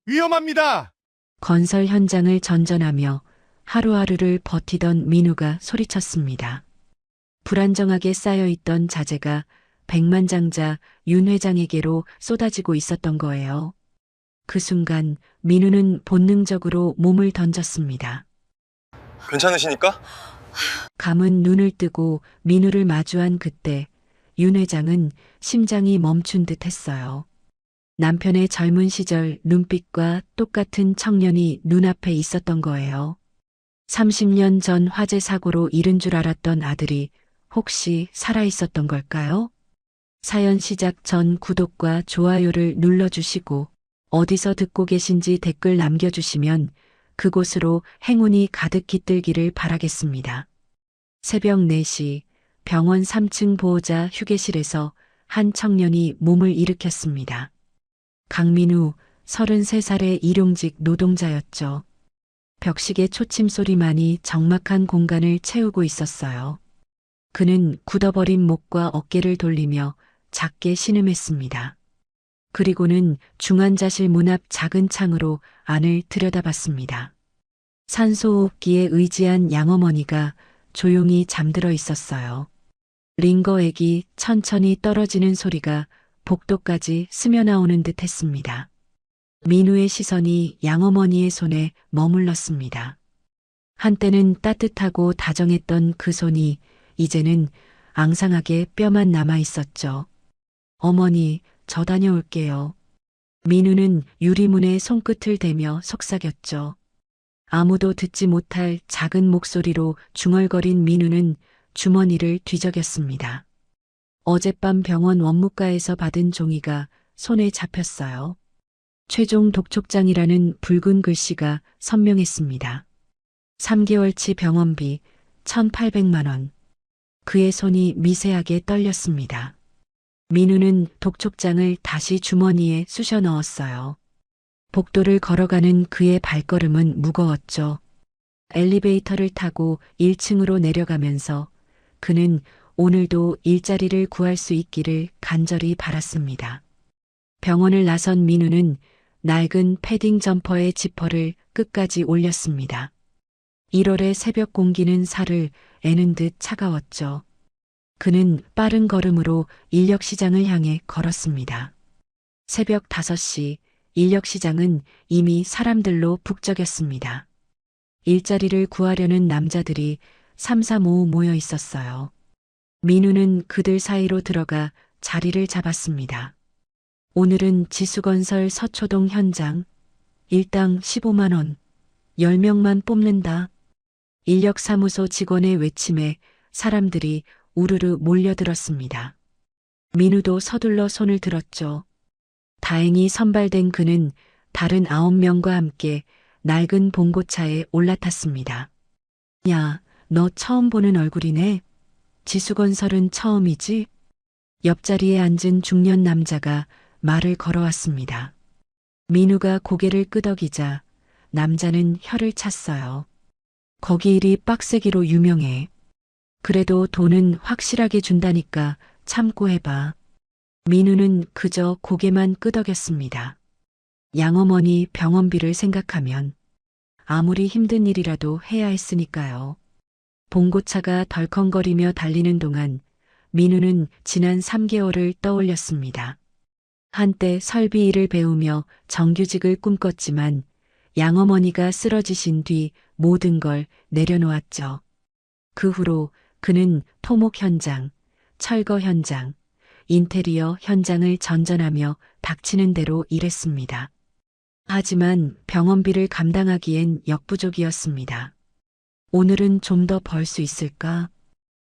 위험합니다. 건설 현장을 전전하며 하루하루를 버티던 민우가 소리쳤습니다. 불안정하게 쌓여있던 자재가 백만장자 윤 회장에게로 쏟아지고 있었던 거예요. 그 순간 민우는 본능적으로 몸을 던졌습니다. 괜찮으시니까? 감은 눈을 뜨고 민우를 마주한 그때 윤 회장은 심장이 멈춘 듯 했어요. 남편의 젊은 시절 눈빛과 똑같은 청년이 눈앞에 있었던 거예요. 30년 전 화재 사고로 잃은 줄 알았던 아들이 혹시 살아있었던 걸까요? 사연 시작 전 구독과 좋아요를 눌러주시고 어디서 듣고 계신지 댓글 남겨주시면 그곳으로 행운이 가득 깃들기를 바라겠습니다. 새벽 4시 병원 3층 보호자 휴게실에서 한 청년이 몸을 일으켰습니다. 강민우 33살의 일용직 노동자였죠. 벽식의 초침 소리만이 적막한 공간을 채우고 있었어요. 그는 굳어버린 목과 어깨를 돌리며 작게 신음했습니다. 그리고는 중환자실 문 앞 작은 창으로 안을 들여다봤습니다. 산소호흡기에 의지한 양어머니가 조용히 잠들어 있었어요. 링거액이 천천히 떨어지는 소리가 복도까지 스며나오는 듯 했습니다. 민우의 시선이 양어머니의 손에 머물렀습니다. 한때는 따뜻하고 다정했던 그 손이 이제는 앙상하게 뼈만 남아 있었죠. 어머니, 저 다녀올게요. 민우는 유리문에 손끝을 대며 속삭였죠. 아무도 듣지 못할 작은 목소리로 중얼거린 민우는 주머니를 뒤적였습니다. 어젯밤 병원 원무과에서 받은 종이가 손에 잡혔어요. 최종 독촉장이라는 붉은 글씨가 선명했습니다. 3개월치 병원비 1,800만 원. 그의 손이 미세하게 떨렸습니다. 민우는 독촉장을 다시 주머니에 쑤셔 넣었어요. 복도를 걸어가는 그의 발걸음은 무거웠죠. 엘리베이터를 타고 1층으로 내려가면서 그는 오늘도 일자리를 구할 수 있기를 간절히 바랐습니다. 병원을 나선 민우는 낡은 패딩 점퍼의 지퍼를 끝까지 올렸습니다. 1월의 새벽 공기는 살을 애는 듯 차가웠죠. 그는 빠른 걸음으로 인력시장을 향해 걸었습니다. 새벽 5시 인력시장은 이미 사람들로 북적였습니다. 일자리를 구하려는 남자들이 삼삼오오 모여 있었어요. 민우는 그들 사이로 들어가 자리를 잡았습니다. 오늘은 지수건설 서초동 현장, 일당 15만 원, 10명만 뽑는다. 인력사무소 직원의 외침에 사람들이 우르르 몰려들었습니다. 민우도 서둘러 손을 들었죠. 다행히 선발된 그는 다른 9명과 함께 낡은 봉고차에 올라탔습니다. 야, 너 처음 보는 얼굴이네. 지수건설은 처음이지? 옆자리에 앉은 중년 남자가 말을 걸어왔습니다. 민우가 고개를 끄덕이자 남자는 혀를 찼어요. 거기 일이 빡세기로 유명해. 그래도 돈은 확실하게 준다니까 참고 해봐. 민우는 그저 고개만 끄덕였습니다. 양어머니 병원비를 생각하면 아무리 힘든 일이라도 해야 했으니까요. 봉고차가 덜컹거리며 달리는 동안 민우는 지난 3개월을 떠올렸습니다. 한때 설비 일을 배우며 정규직을 꿈꿨지만 양어머니가 쓰러지신 뒤 모든 걸 내려놓았죠. 그 후로 그는 토목 현장, 철거 현장, 인테리어 현장을 전전하며 닥치는 대로 일했습니다. 하지만 병원비를 감당하기엔 역부족이었습니다. 오늘은 좀 더 벌 수 있을까?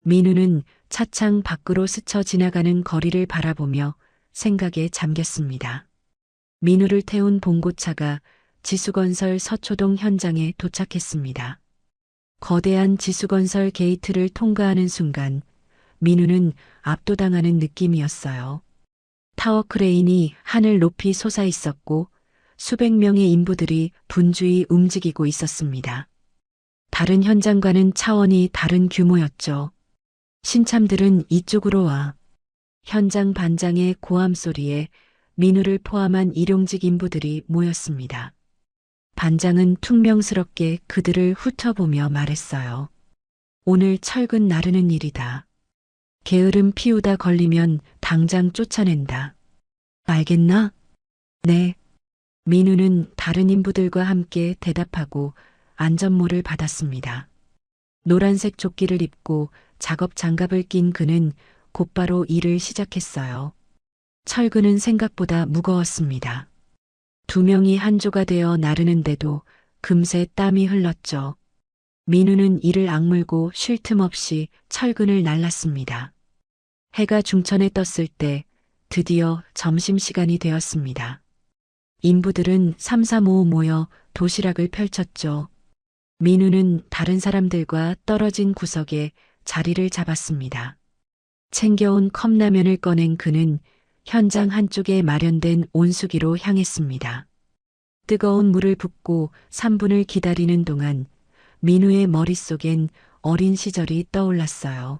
민우는 차창 밖으로 스쳐 지나가는 거리를 바라보며 생각에 잠겼습니다. 민우를 태운 봉고차가 지수건설 서초동 현장에 도착했습니다. 거대한 지수건설 게이트를 통과하는 순간 민우는 압도당하는 느낌이었어요. 타워 크레인이 하늘 높이 솟아 있었고 수백 명의 인부들이 분주히 움직이고 있었습니다. 다른 현장과는 차원이 다른 규모였죠. 신참들은 이쪽으로 와. 현장 반장의 고함 소리에 민우를 포함한 일용직 인부들이 모였습니다. 반장은 퉁명스럽게 그들을 훑어보며 말했어요. 오늘 철근 나르는 일이다. 게으름 피우다 걸리면 당장 쫓아낸다. 알겠나? 네. 민우는 다른 인부들과 함께 대답하고 안전모를 받았습니다. 노란색 조끼를 입고 작업 장갑을 낀 그는 곧바로 일을 시작했어요. 철근은 생각보다 무거웠습니다. 두 명이 한조가 되어 나르는데도 금세 땀이 흘렀죠. 민우는 이를 악물고 쉴 틈 없이 철근을 날랐습니다. 해가 중천에 떴을 때 드디어 점심시간이 되었습니다. 인부들은 삼삼오오 모여 도시락을 펼쳤죠. 민우는 다른 사람들과 떨어진 구석에 자리를 잡았습니다. 챙겨온 컵라면을 꺼낸 그는 현장 한쪽에 마련된 온수기로 향했습니다. 뜨거운 물을 붓고 3분을 기다리는 동안 민우의 머릿속엔 어린 시절이 떠올랐어요.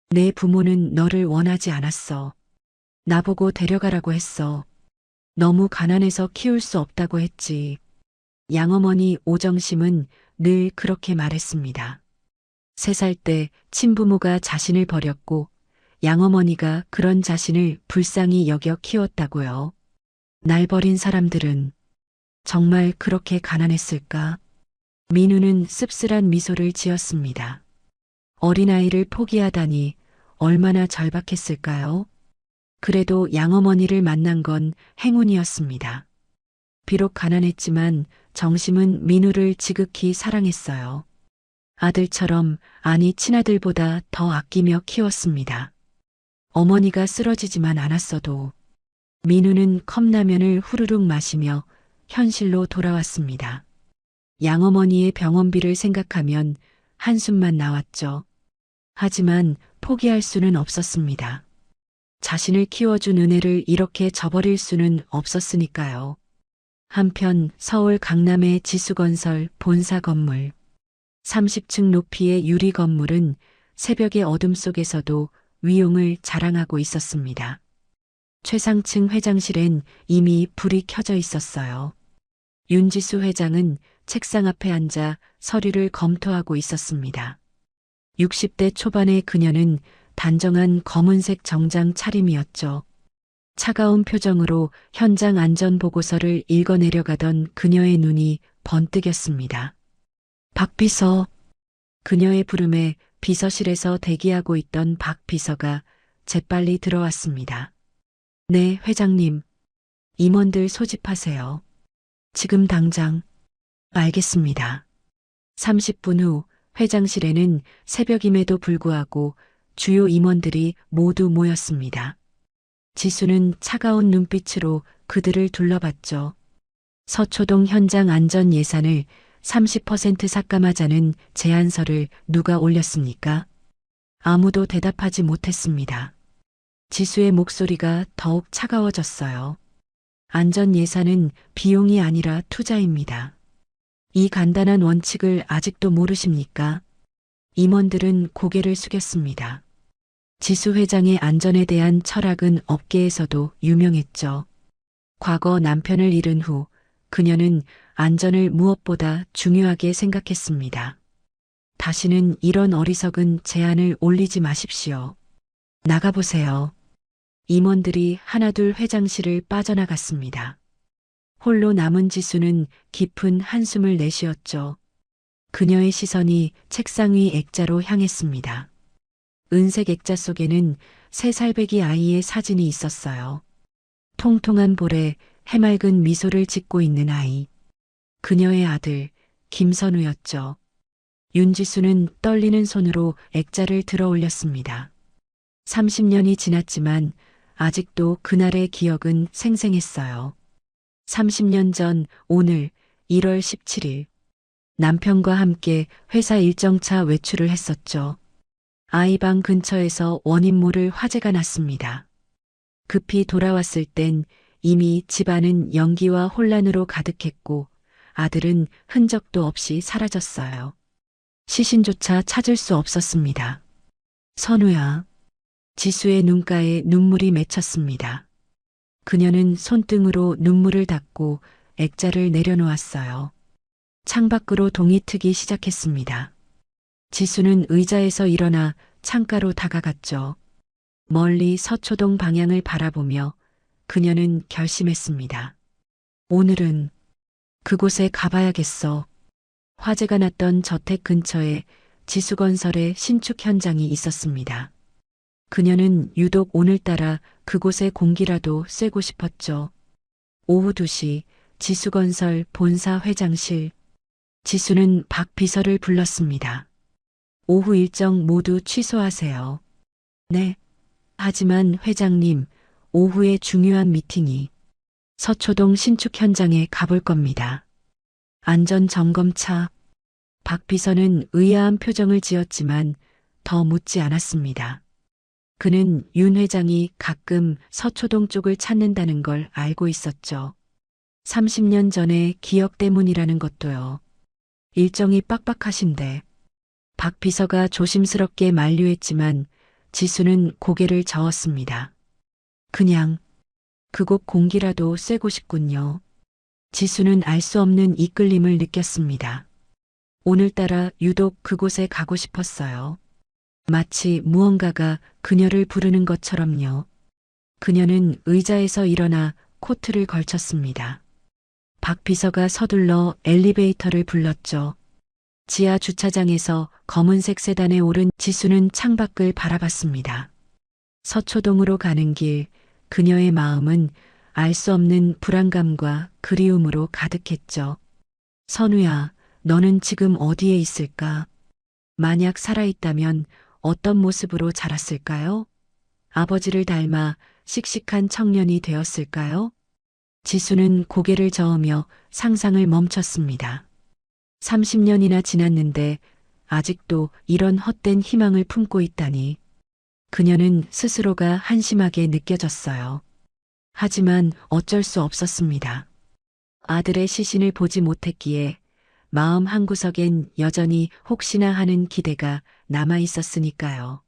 내 부모는 너를 원하지 않았어. 나보고 데려가라고 했어. 너무 가난해서 키울 수 없다고 했지. 양어머니 오정심은 늘 그렇게 말했습니다. 3살 때 친부모가 자신을 버렸고 양어머니가 그런 자신을 불쌍히 여겨 키웠다고요. 날 버린 사람들은 정말 그렇게 가난했을까? 민우는 씁쓸한 미소를 지었습니다. 어린아이를 포기하다니 얼마나 절박했을까요? 그래도 양어머니를 만난 건 행운이었습니다. 비록 가난했지만 정심은 민우를 지극히 사랑했어요. 아들처럼, 아니 친아들보다 더 아끼며 키웠습니다. 어머니가 쓰러지지만 않았어도 민우는 컵라면을 후루룩 마시며 현실로 돌아왔습니다. 양어머니의 병원비를 생각하면 한숨만 나왔죠. 하지만 포기할 수는 없었습니다. 자신을 키워준 은혜를 이렇게 저버릴 수는 없었으니까요. 한편 서울 강남의 지수건설 본사 건물. 30층 높이의 유리 건물은 새벽의 어둠 속에서도 위용을 자랑하고 있었습니다. 최상층 회장실엔 이미 불이 켜져 있었어요. 윤지수 회장은 책상 앞에 앉아 서류를 검토하고 있었습니다. 60대 초반의 그녀는 단정한 검은색 정장 차림이었죠. 차가운 표정으로 현장 안전 보고서를 읽어내려가던 그녀의 눈이 번뜩였습니다. 박 비서. 그녀의 부름에 비서실에서 대기하고 있던 박 비서가 재빨리 들어왔습니다. 네, 회장님. 임원들 소집하세요. 지금 당장. 알겠습니다. 30분 후 회장실에는 새벽임에도 불구하고 주요 임원들이 모두 모였습니다. 지수는 차가운 눈빛으로 그들을 둘러봤죠. 서초동 현장 안전 예산을 30% 삭감하자는 제안서를 누가 올렸습니까? 아무도 대답하지 못했습니다. 지수의 목소리가 더욱 차가워졌어요. 안전 예산은 비용이 아니라 투자입니다. 이 간단한 원칙을 아직도 모르십니까? 임원들은 고개를 숙였습니다. 지수 회장의 안전에 대한 철학은 업계에서도 유명했죠. 과거 남편을 잃은 후 그녀는 안전을 무엇보다 중요하게 생각했습니다. 다시는 이런 어리석은 제안을 올리지 마십시오. 나가보세요. 임원들이 하나둘 회장실을 빠져나갔습니다. 홀로 남은 지수는 깊은 한숨을 내쉬었죠. 그녀의 시선이 책상 위 액자로 향했습니다. 은색 액자 속에는 3살배기 아이의 사진이 있었어요. 통통한 볼에 해맑은 미소를 짓고 있는 아이. 그녀의 아들 김선우였죠. 윤지수는 떨리는 손으로 액자를 들어 올렸습니다. 30년이 지났지만 아직도 그날의 기억은 생생했어요. 30년 전 오늘 1월 17일 남편과 함께 회사 일정차 외출을 했었죠. 아이 방 근처에서 원인 모를 화재가 났습니다. 급히 돌아왔을 땐 이미 집안은 연기와 혼란으로 가득했고 아들은 흔적도 없이 사라졌어요. 시신조차 찾을 수 없었습니다. 선우야. 지수의 눈가에 눈물이 맺혔습니다. 그녀는 손등으로 눈물을 닦고 액자를 내려놓았어요. 창밖으로 동이 트기 시작했습니다. 지수는 의자에서 일어나 창가로 다가갔죠. 멀리 서초동 방향을 바라보며 그녀는 결심했습니다. 오늘은 그곳에 가봐야겠어. 화재가 났던 저택 근처에 지수건설의 신축 현장이 있었습니다. 그녀는 유독 오늘따라 그곳의 공기라도 쐬고 싶었죠. 오후 2시 지수건설 본사 회장실. 지수는 박 비서를 불렀습니다. 오후 일정 모두 취소하세요. 네. 하지만 회장님, 오후에 중요한 미팅이 서초동 신축 현장에 가볼 겁니다. 안전점검차. 박 비서는 의아한 표정을 지었지만 더 묻지 않았습니다. 그는 윤 회장이 가끔 서초동 쪽을 찾는다는 걸 알고 있었죠. 30년 전의 기억 때문이라는 것도요. 일정이 빡빡하신데. 박 비서가 조심스럽게 만류했지만 지수는 고개를 저었습니다. 그냥 그곳 공기라도 쐬고 싶군요. 지수는 알 수 없는 이끌림을 느꼈습니다. 오늘따라 유독 그곳에 가고 싶었어요. 마치 무언가가 그녀를 부르는 것처럼요. 그녀는 의자에서 일어나 코트를 걸쳤습니다. 박 비서가 서둘러 엘리베이터를 불렀죠. 지하 주차장에서 검은색 세단에 오른 지수는 창밖을 바라봤습니다. 서초동으로 가는 길, 그녀의 마음은 알 수 없는 불안감과 그리움으로 가득했죠. 선우야, 너는 지금 어디에 있을까? 만약 살아있다면 어떤 모습으로 자랐을까요? 아버지를 닮아 씩씩한 청년이 되었을까요? 지수는 고개를 저으며 상상을 멈췄습니다. 30년이나 지났는데 아직도 이런 헛된 희망을 품고 있다니. 그녀는 스스로가 한심하게 느껴졌어요. 하지만 어쩔 수 없었습니다. 아들의 시신을 보지 못했기에 마음 한구석엔 여전히 혹시나 하는 기대가 남아 있었으니까요.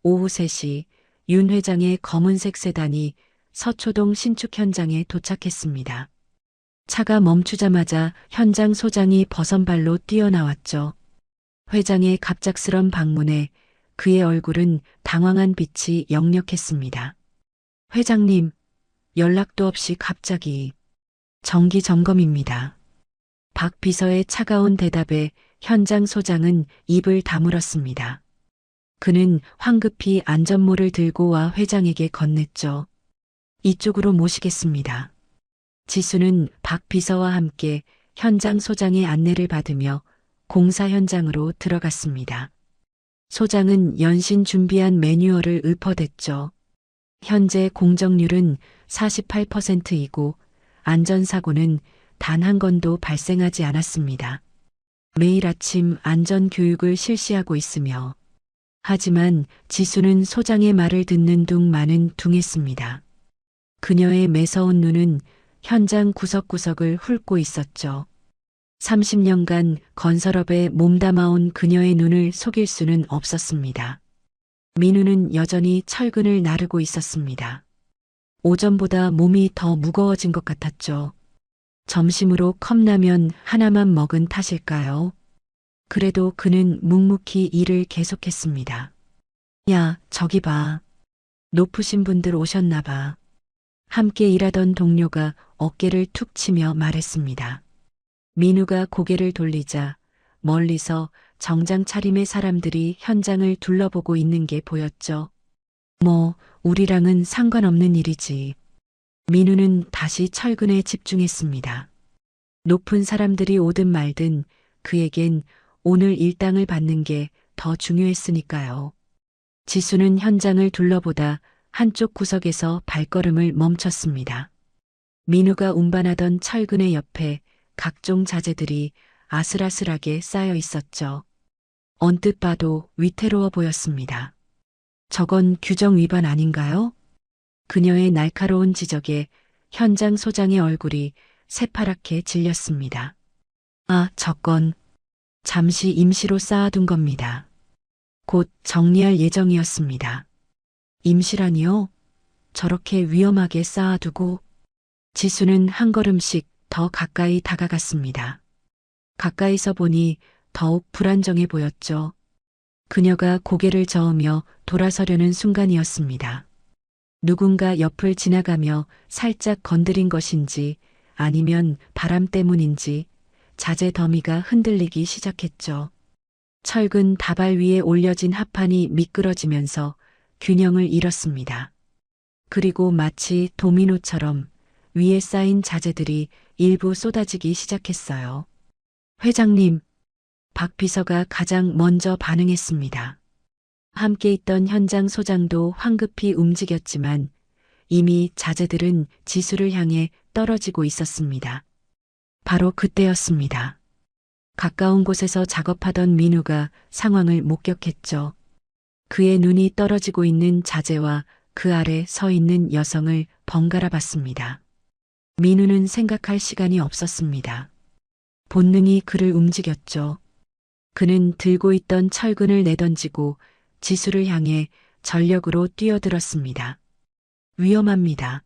오후 3시 윤 회장의 검은색 세단이 서초동 신축 현장에 도착했습니다. 차가 멈추자마자 현장 소장이 버선발로 뛰어나왔죠. 회장의 갑작스런 방문에 그의 얼굴은 당황한 빛이 역력했습니다. 회장님, 연락도 없이 갑자기. 정기 점검입니다. 박 비서의 차가운 대답에 현장 소장은 입을 다물었습니다. 그는 황급히 안전모를 들고 와 회장에게 건넸죠. 이쪽으로 모시겠습니다. 지수는 박 비서와 함께 현장 소장의 안내를 받으며 공사 현장으로 들어갔습니다. 소장은 연신 준비한 매뉴얼을 읊어댔죠. 현재 공정률은 48%이고 안전사고는 단 한 건도 발생하지 않았습니다. 매일 아침 안전교육을 실시하고 있으며 하지만 지수는 소장의 말을 듣는 둥 마는 둥했습니다. 그녀의 매서운 눈은 현장 구석구석을 훑고 있었죠. 30년간 건설업에 몸담아온 그녀의 눈을 속일 수는 없었습니다. 민우는 여전히 철근을 나르고 있었습니다. 오전보다 몸이 더 무거워진 것 같았죠. 점심으로 컵라면 하나만 먹은 탓일까요? 그래도 그는 묵묵히 일을 계속했습니다. 야, 저기 봐. 높으신 분들 오셨나 봐. 함께 일하던 동료가 어깨를 툭 치며 말했습니다. 민우가 고개를 돌리자 멀리서 정장 차림의 사람들이 현장을 둘러보고 있는 게 보였죠. 뭐, 우리랑은 상관없는 일이지. 민우는 다시 철근에 집중했습니다. 높은 사람들이 오든 말든 그에겐 오늘 일당을 받는 게 더 중요했으니까요. 지수는 현장을 둘러보다 한쪽 구석에서 발걸음을 멈췄습니다. 민우가 운반하던 철근의 옆에 각종 자재들이 아슬아슬하게 쌓여 있었죠. 언뜻 봐도 위태로워 보였습니다. 저건 규정 위반 아닌가요? 그녀의 날카로운 지적에 현장 소장의 얼굴이 새파랗게 질렸습니다. 아, 저건 잠시 임시로 쌓아둔 겁니다. 곧 정리할 예정이었습니다. 임시라니요? 저렇게 위험하게 쌓아두고 지수는 한 걸음씩 더 가까이 다가갔습니다. 가까이서 보니 더욱 불안정해 보였죠. 그녀가 고개를 저으며 돌아서려는 순간이었습니다. 누군가 옆을 지나가며 살짝 건드린 것인지 아니면 바람 때문인지 자재 더미가 흔들리기 시작했죠. 철근 다발 위에 올려진 합판이 미끄러지면서 균형을 잃었습니다. 그리고 마치 도미노처럼 위에 쌓인 자재들이 일부 쏟아지기 시작했어요. 회장님, 박 비서가 가장 먼저 반응했습니다. 함께 있던 현장 소장도 황급히 움직였지만 이미 자재들은 지수를 향해 떨어지고 있었습니다. 바로 그때였습니다. 가까운 곳에서 작업하던 민우가 상황을 목격했죠. 그의 눈이 떨어지고 있는 자재와 그 아래 서 있는 여성을 번갈아 봤습니다. 민우는 생각할 시간이 없었습니다. 본능이 그를 움직였죠. 그는 들고 있던 철근을 내던지고 지수를 향해 전력으로 뛰어들었습니다. 위험합니다.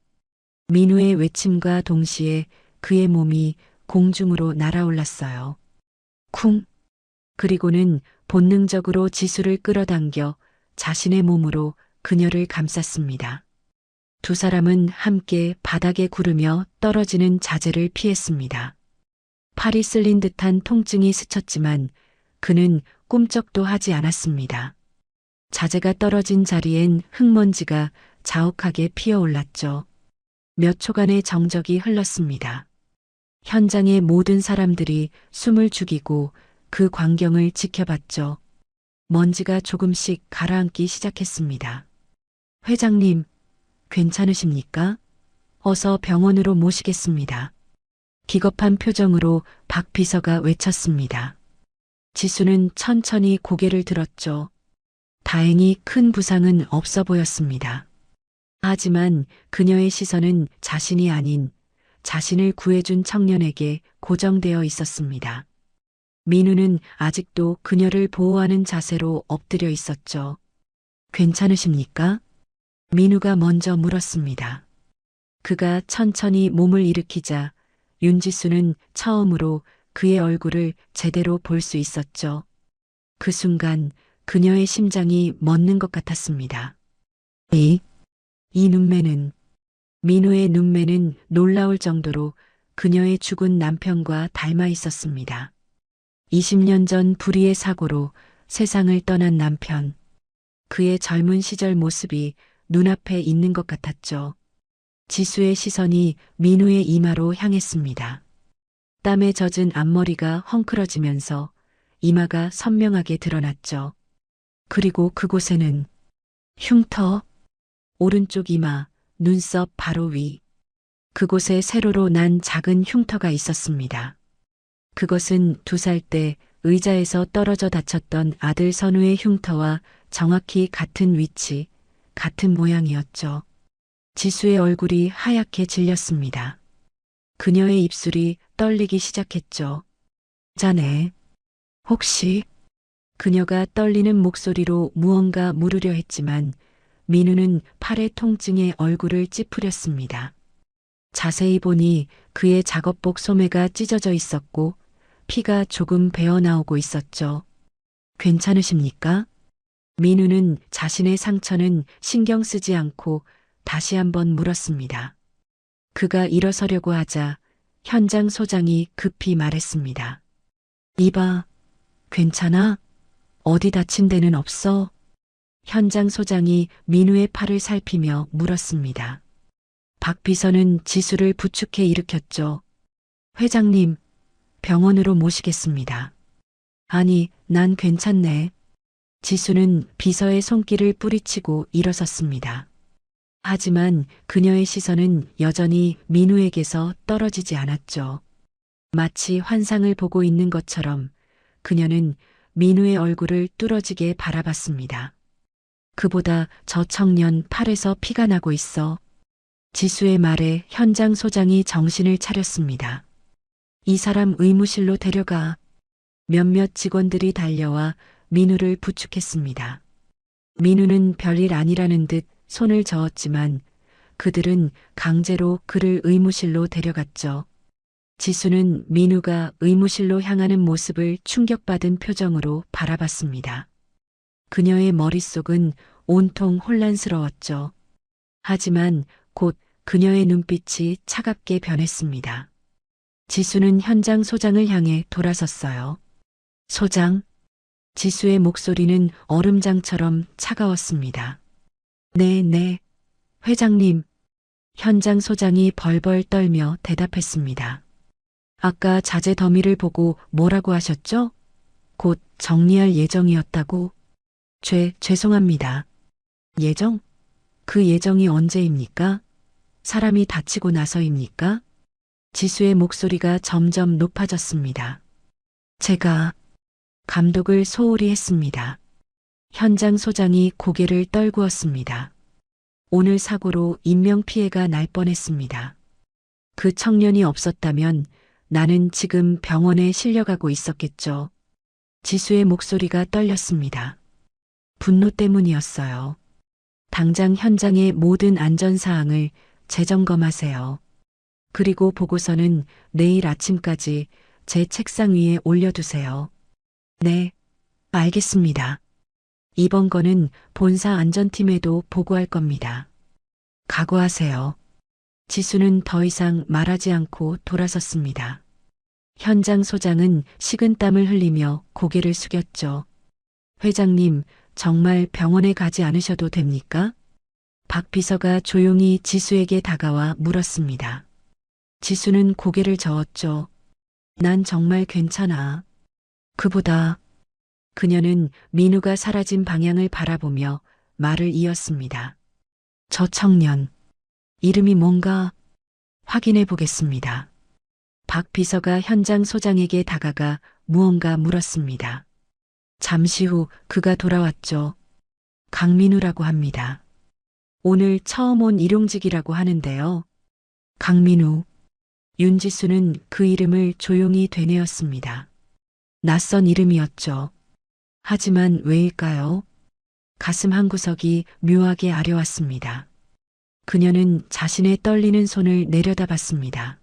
민우의 외침과 동시에 그의 몸이 공중으로 날아올랐어요. 쿵! 그리고는 본능적으로 지수를 끌어당겨 자신의 몸으로 그녀를 감쌌습니다. 두 사람은 함께 바닥에 구르며 떨어지는 자재를 피했습니다. 팔이 쓸린 듯한 통증이 스쳤지만 그는 꿈쩍도 하지 않았습니다. 자재가 떨어진 자리엔 흙먼지가 자욱하게 피어올랐죠. 몇 초간의 정적이 흘렀습니다. 현장의 모든 사람들이 숨을 죽이고 그 광경을 지켜봤죠. 먼지가 조금씩 가라앉기 시작했습니다. 회장님, 괜찮으십니까? 어서 병원으로 모시겠습니다. 기겁한 표정으로 박 비서가 외쳤습니다. 지수는 천천히 고개를 들었죠. 다행히 큰 부상은 없어 보였습니다. 하지만 그녀의 시선은 자신이 아닌 자신을 구해준 청년에게 고정되어 있었습니다. 민우는 아직도 그녀를 보호하는 자세로 엎드려 있었죠. 괜찮으십니까? 민우가 먼저 물었습니다. 그가 천천히 몸을 일으키자 윤지수는 처음으로 그의 얼굴을 제대로 볼 수 있었죠. 그 순간 그녀의 심장이 멎는 것 같았습니다. 이 눈매는, 민우의 눈매는 놀라울 정도로 그녀의 죽은 남편과 닮아 있었습니다. 20년 전 불의의 사고로 세상을 떠난 남편. 그의 젊은 시절 모습이 눈앞에 있는 것 같았죠. 지수의 시선이 민우의 이마로 향했습니다. 땀에 젖은 앞머리가 헝클어지면서 이마가 선명하게 드러났죠. 그리고 그곳에는 흉터, 오른쪽 이마, 눈썹 바로 위. 그곳에 세로로 난 작은 흉터가 있었습니다. 그것은 2살 때 의자에서 떨어져 다쳤던 아들 선우의 흉터와 정확히 같은 위치, 같은 모양이었죠. 지수의 얼굴이 하얗게 질렸습니다. 그녀의 입술이 떨리기 시작했죠. 자네, 혹시? 그녀가 떨리는 목소리로 무언가 물으려 했지만 민우는 팔의 통증에 얼굴을 찌푸렸습니다. 자세히 보니 그의 작업복 소매가 찢어져 있었고 피가 조금 배어나오고 있었죠. 괜찮으십니까? 민우는 자신의 상처는 신경 쓰지 않고 다시 한번 물었습니다. 그가 일어서려고 하자 현장 소장이 급히 말했습니다. 이봐, 괜찮아? 어디 다친 데는 없어? 현장 소장이 민우의 팔을 살피며 물었습니다. 박 비서는 지수를 부축해 일으켰죠. 회장님, 병원으로 모시겠습니다. 아니, 난 괜찮네. 지수는 비서의 손길을 뿌리치고 일어섰습니다. 하지만 그녀의 시선은 여전히 민우에게서 떨어지지 않았죠. 마치 환상을 보고 있는 것처럼 그녀는 민우의 얼굴을 뚫어지게 바라봤습니다. 그보다 저 청년 팔에서 피가 나고 있어. 지수의 말에 현장 소장이 정신을 차렸습니다. 이 사람 의무실로 데려가. 몇몇 직원들이 달려와 민우를 부축했습니다. 민우는 별일 아니라는 듯 손을 저었지만 그들은 강제로 그를 의무실로 데려갔죠. 지수는 민우가 의무실로 향하는 모습을 충격받은 표정으로 바라봤습니다. 그녀의 머릿속은 온통 혼란스러웠죠. 하지만 곧 그녀의 눈빛이 차갑게 변했습니다. 지수는 현장 소장을 향해 돌아섰어요. 소장? 지수의 목소리는 얼음장처럼 차가웠습니다. 네. 회장님. 현장 소장이 벌벌 떨며 대답했습니다. 아까 자재 더미를 보고 뭐라고 하셨죠? 곧 정리할 예정이었다고. 죄송합니다. 예정? 그 예정이 언제입니까? 사람이 다치고 나서입니까? 지수의 목소리가 점점 높아졌습니다. 제가 감독을 소홀히 했습니다. 현장 소장이 고개를 떨구었습니다. 오늘 사고로 인명피해가 날 뻔했습니다. 그 청년이 없었다면 나는 지금 병원에 실려가고 있었겠죠. 지수의 목소리가 떨렸습니다. 분노 때문이었어요. 당장 현장의 모든 안전사항을 재점검하세요. 그리고 보고서는 내일 아침까지 제 책상 위에 올려두세요. 네, 알겠습니다. 이번 건은 본사 안전팀에도 보고할 겁니다. 각오하세요. 지수는 더 이상 말하지 않고 돌아섰습니다. 현장 소장은 식은땀을 흘리며 고개를 숙였죠. 회장님, 정말 병원에 가지 않으셔도 됩니까? 박 비서가 조용히 지수에게 다가와 물었습니다. 지수는 고개를 저었죠. 난 정말 괜찮아. 그보다 그녀는 민우가 사라진 방향을 바라보며 말을 이었습니다. 저 청년, 이름이 뭔가 확인해 보겠습니다. 박 비서가 현장 소장에게 다가가 무언가 물었습니다. 잠시 후 그가 돌아왔죠. 강민우라고 합니다. 오늘 처음 온 일용직이라고 하는데요. 강민우. 윤지수는 그 이름을 조용히 되뇌었습니다. 낯선 이름이었죠. 하지만 왜일까요? 가슴 한구석이 묘하게 아려왔습니다. 그녀는 자신의 떨리는 손을 내려다봤습니다.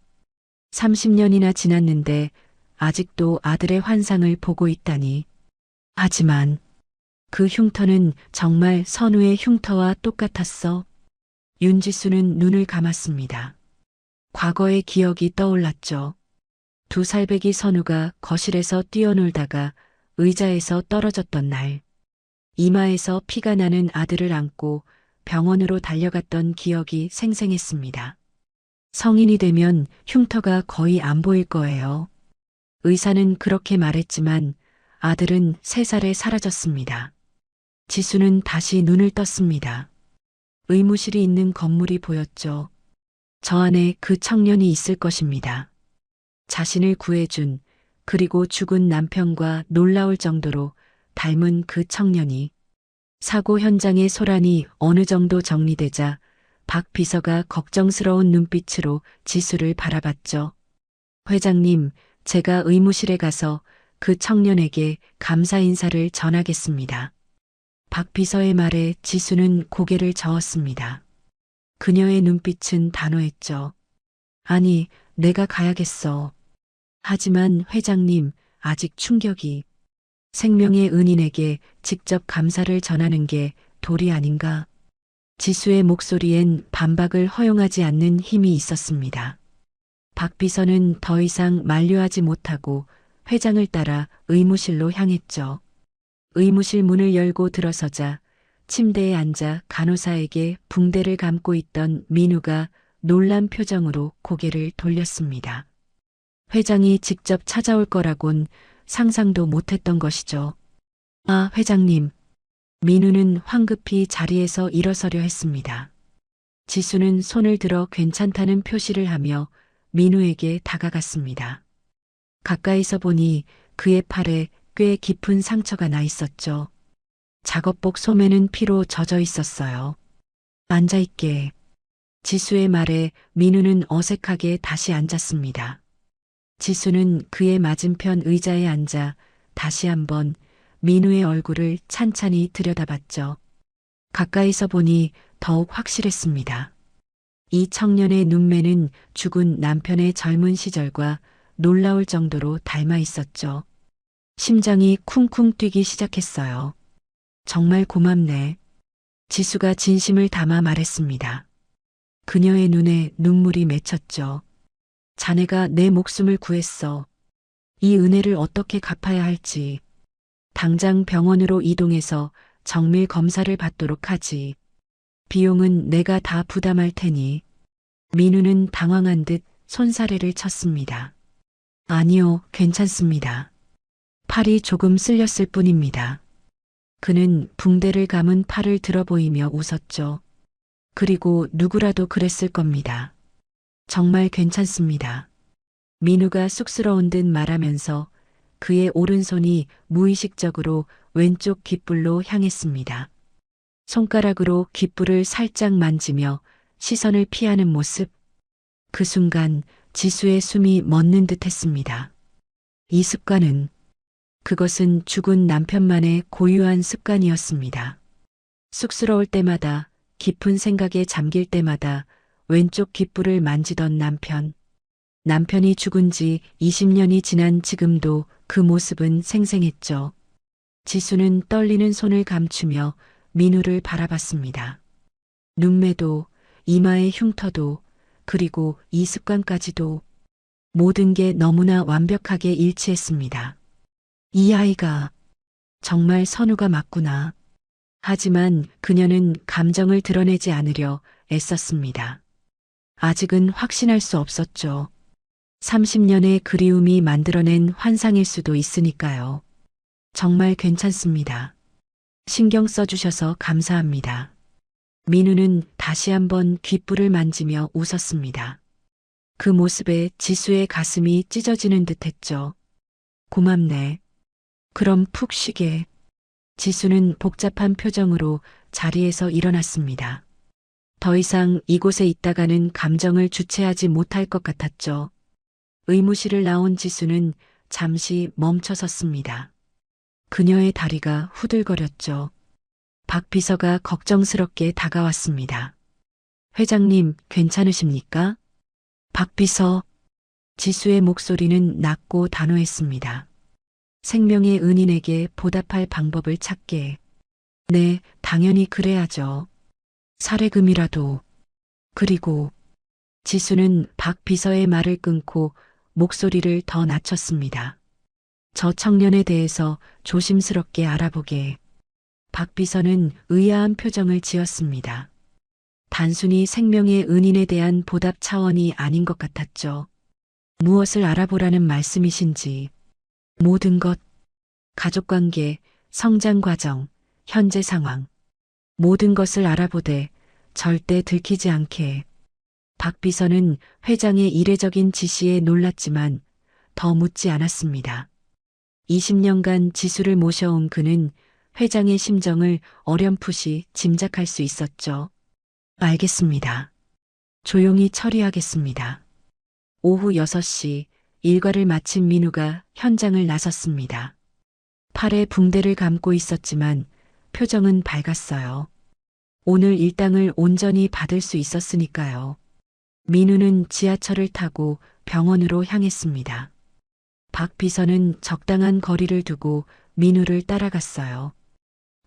30년이나 지났는데 아직도 아들의 환상을 보고 있다니. 하지만 그 흉터는 정말 선우의 흉터와 똑같았어. 윤지수는 눈을 감았습니다. 과거의 기억이 떠올랐죠. 2살배기 선우가 거실에서 뛰어놀다가 의자에서 떨어졌던 날, 이마에서 피가 나는 아들을 안고 병원으로 달려갔던 기억이 생생했습니다. 성인이 되면 흉터가 거의 안 보일 거예요. 의사는 그렇게 말했지만 아들은 3살에 사라졌습니다. 지수는 다시 눈을 떴습니다. 의무실이 있는 건물이 보였죠. 저 안에 그 청년이 있을 것입니다. 자신을 구해준, 그리고 죽은 남편과 놀라울 정도로 닮은 그 청년이. 사고 현장의 소란이 어느 정도 정리되자 박 비서가 걱정스러운 눈빛으로 지수를 바라봤죠. 회장님, 제가 의무실에 가서 그 청년에게 감사 인사를 전하겠습니다. 박 비서의 말에 지수는 고개를 저었습니다. 그녀의 눈빛은 단호했죠. 아니, 내가 가야겠어. 하지만 회장님, 아직 충격이. 생명의 은인에게 직접 감사를 전하는 게 도리 아닌가? 지수의 목소리엔 반박을 허용하지 않는 힘이 있었습니다. 박 비서는 더 이상 만류하지 못하고 회장을 따라 의무실로 향했죠. 의무실 문을 열고 들어서자 침대에 앉아 간호사에게 붕대를 감고 있던 민우가 놀란 표정으로 고개를 돌렸습니다. 회장이 직접 찾아올 거라곤 상상도 못했던 것이죠. 아, 회장님. 민우는 황급히 자리에서 일어서려 했습니다. 지수는 손을 들어 괜찮다는 표시를 하며 민우에게 다가갔습니다. 가까이서 보니 그의 팔에 꽤 깊은 상처가 나 있었죠. 작업복 소매는 피로 젖어 있었어요. 앉아있게. 지수의 말에 민우는 어색하게 다시 앉았습니다. 지수는 그의 맞은편 의자에 앉아 다시 한번 민우의 얼굴을 찬찬히 들여다봤죠. 가까이서 보니 더욱 확실했습니다. 이 청년의 눈매는 죽은 남편의 젊은 시절과 놀라울 정도로 닮아 있었죠. 심장이 쿵쿵 뛰기 시작했어요. 정말 고맙네. 지수가 진심을 담아 말했습니다. 그녀의 눈에 눈물이 맺혔죠. 자네가 내 목숨을 구했어. 이 은혜를 어떻게 갚아야 할지. 당장 병원으로 이동해서 정밀 검사를 받도록 하지. 비용은 내가 다 부담할 테니. 민우는 당황한 듯 손사래를 쳤습니다. 아니요, 괜찮습니다. 팔이 조금 쓸렸을 뿐입니다. 그는 붕대를 감은 팔을 들어 보이며 웃었죠. 그리고 누구라도 그랬을 겁니다. 정말 괜찮습니다. 민우가 쑥스러운 듯 말하면서 그의 오른손이 무의식적으로 왼쪽 귓불로 향했습니다. 손가락으로 귓불을 살짝 만지며 시선을 피하는 모습. 그 순간 지수의 숨이 멎는 듯 했습니다. 이 습관은, 그것은 죽은 남편만의 고유한 습관이었습니다. 쑥스러울 때마다, 깊은 생각에 잠길 때마다 왼쪽 귓불을 만지던 남편. 남편이 죽은 지 20년이 지난 지금도 그 모습은 생생했죠. 지수는 떨리는 손을 감추며 민우를 바라봤습니다. 눈매도, 이마의 흉터도, 그리고 이 습관까지도 모든 게 너무나 완벽하게 일치했습니다. 이 아이가 정말 선우가 맞구나. 하지만 그녀는 감정을 드러내지 않으려 애썼습니다. 아직은 확신할 수 없었죠. 30년의 그리움이 만들어낸 환상일 수도 있으니까요. 정말 괜찮습니다. 신경 써주셔서 감사합니다. 민우는 다시 한번 귓불을 만지며 웃었습니다. 그 모습에 지수의 가슴이 찢어지는 듯 했죠. 고맙네. 그럼 푹 쉬게. 지수는 복잡한 표정으로 자리에서 일어났습니다. 더 이상 이곳에 있다가는 감정을 주체하지 못할 것 같았죠. 의무실을 나온 지수는 잠시 멈춰 섰습니다. 그녀의 다리가 후들거렸죠. 박 비서가 걱정스럽게 다가왔습니다. 회장님, 괜찮으십니까? 박 비서. 지수의 목소리는 낮고 단호했습니다. 생명의 은인에게 보답할 방법을 찾게. 네, 당연히 그래야죠. 사례금이라도. 그리고 지수는 박 비서의 말을 끊고 목소리를 더 낮췄습니다. 저 청년에 대해서 조심스럽게 알아보게. 박 비서는 의아한 표정을 지었습니다. 단순히 생명의 은인에 대한 보답 차원이 아닌 것 같았죠. 무엇을 알아보라는 말씀이신지. 모든 것, 가족관계, 성장 과정, 현재 상황. 모든 것을 알아보되 절대 들키지 않게. 박 비서는 회장의 이례적인 지시에 놀랐지만 더 묻지 않았습니다. 20년간 지수를 모셔온 그는 회장의 심정을 어렴풋이 짐작할 수 있었죠. 알겠습니다. 조용히 처리하겠습니다. 오후 6시 일과를 마친 민우가 현장을 나섰습니다. 팔에 붕대를 감고 있었지만 표정은 밝았어요. 오늘 일당을 온전히 받을 수 있었으니까요. 민우는 지하철을 타고 병원으로 향했습니다. 박 비서는 적당한 거리를 두고 민우를 따라갔어요.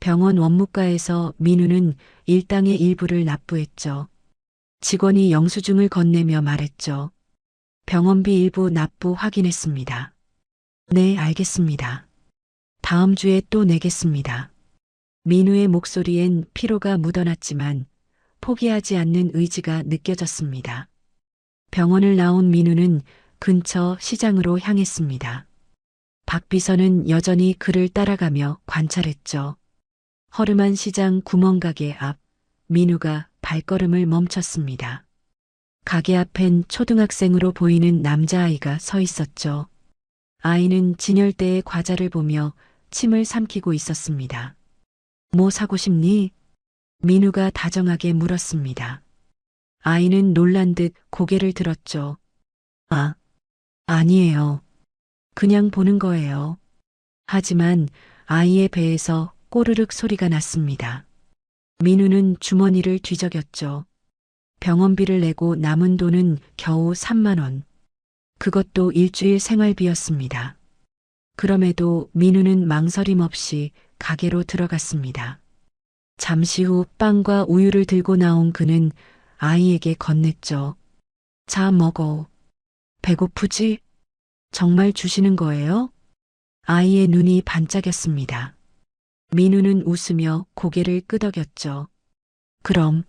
병원 원무과에서 민우는 일당의 일부를 납부했죠. 직원이 영수증을 건네며 말했죠. 병원비 일부 납부 확인했습니다. 네, 알겠습니다. 다음 주에 또 내겠습니다. 민우의 목소리엔 피로가 묻어났지만 포기하지 않는 의지가 느껴졌습니다. 병원을 나온 민우는 근처 시장으로 향했습니다. 박 비서는 여전히 그를 따라가며 관찰했죠. 허름한 시장 구멍가게 앞 민우가 발걸음을 멈췄습니다. 가게 앞엔 초등학생으로 보이는 남자아이가 서 있었죠. 아이는 진열대의 과자를 보며 침을 삼키고 있었습니다. 뭐 사고 싶니? 민우가 다정하게 물었습니다. 아이는 놀란 듯 고개를 들었죠. 아, 아니에요. 그냥 보는 거예요. 하지만 아이의 배에서 꼬르륵 소리가 났습니다. 민우는 주머니를 뒤적였죠. 병원비를 내고 남은 돈은 겨우 3만 원. 그것도 일주일 생활비였습니다. 그럼에도 민우는 망설임 없이 가게로 들어갔습니다. 잠시 후 빵과 우유를 들고 나온 그는 아이에게 건넸죠. 자, 먹어. 배고프지? 정말 주시는 거예요? 아이의 눈이 반짝였습니다. 민우는 웃으며 고개를 끄덕였죠. 그럼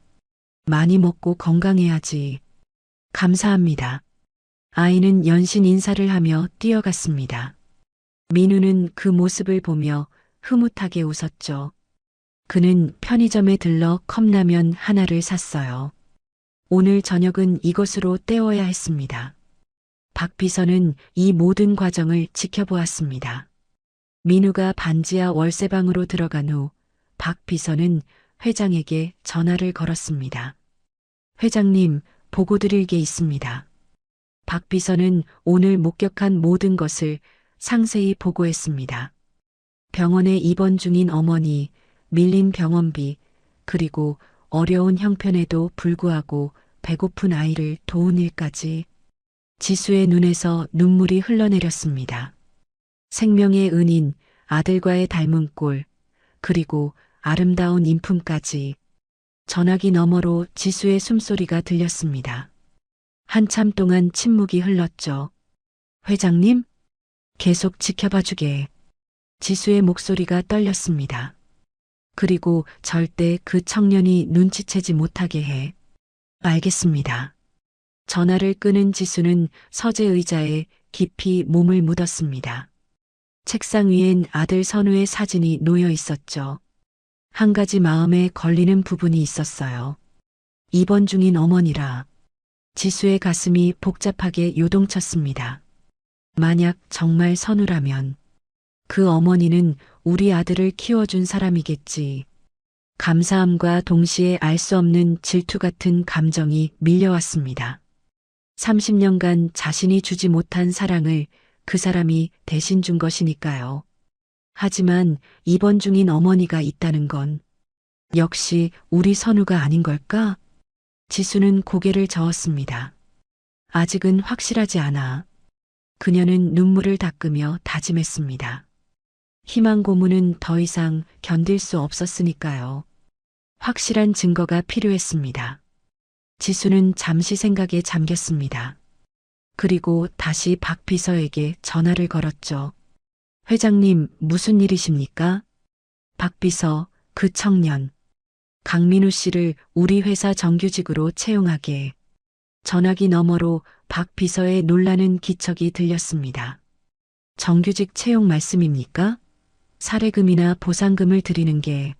많이 먹고 건강해야지. 감사합니다. 아이는 연신 인사를 하며 뛰어갔습니다. 민우는 그 모습을 보며 흐뭇하게 웃었죠. 그는 편의점에 들러 컵라면 하나를 샀어요. 오늘 저녁은 이것으로 때워야 했습니다. 박 비서는 이 모든 과정을 지켜보았습니다. 민우가 반지하 월세방으로 들어간 후 박 비서는 회장에게 전화를 걸었습니다. 회장님, 보고 드릴 게 있습니다. 박 비서는 오늘 목격한 모든 것을 상세히 보고했습니다. 병원에 입원 중인 어머니, 밀린 병원비, 그리고 어려운 형편에도 불구하고 배고픈 아이를 도운 일까지. 지수의 눈에서 눈물이 흘러내렸습니다. 생명의 은인, 아들과의 닮은 꼴, 그리고 아름다운 인품까지. 전화기 너머로 지수의 숨소리가 들렸습니다. 한참 동안 침묵이 흘렀죠. 회장님? 계속 지켜봐 주게. 지수의 목소리가 떨렸습니다. 그리고 절대 그 청년이 눈치채지 못하게 해. 알겠습니다. 전화를 끄는 지수는 서재 의자에 깊이 몸을 묻었습니다. 책상 위엔 아들 선우의 사진이 놓여 있었죠. 한 가지 마음에 걸리는 부분이 있었어요. 입원 중인 어머니라. 지수의 가슴이 복잡하게 요동쳤습니다. 만약 정말 선우라면 그 어머니는 우리 아들을 키워준 사람이겠지. 감사함과 동시에 알 수 없는 질투 같은 감정이 밀려왔습니다. 30년간 자신이 주지 못한 사랑을 그 사람이 대신 준 것이니까요. 하지만 입원 중인 어머니가 있다는 건 역시 우리 선우가 아닌 걸까? 지수는 고개를 저었습니다. 아직은 확실하지 않아. 그녀는 눈물을 닦으며 다짐했습니다. 희망 고문은 더 이상 견딜 수 없었으니까요. 확실한 증거가 필요했습니다. 지수는 잠시 생각에 잠겼습니다. 그리고 다시 박 비서에게 전화를 걸었죠. 회장님, 무슨 일이십니까? 박 비서, 그 청년. 강민우 씨를 우리 회사 정규직으로 채용하게. 전화기 너머로 박 비서의 놀라는 기척이 들렸습니다. 정규직 채용 말씀입니까? 사례금이나 보상금을 드리는 게.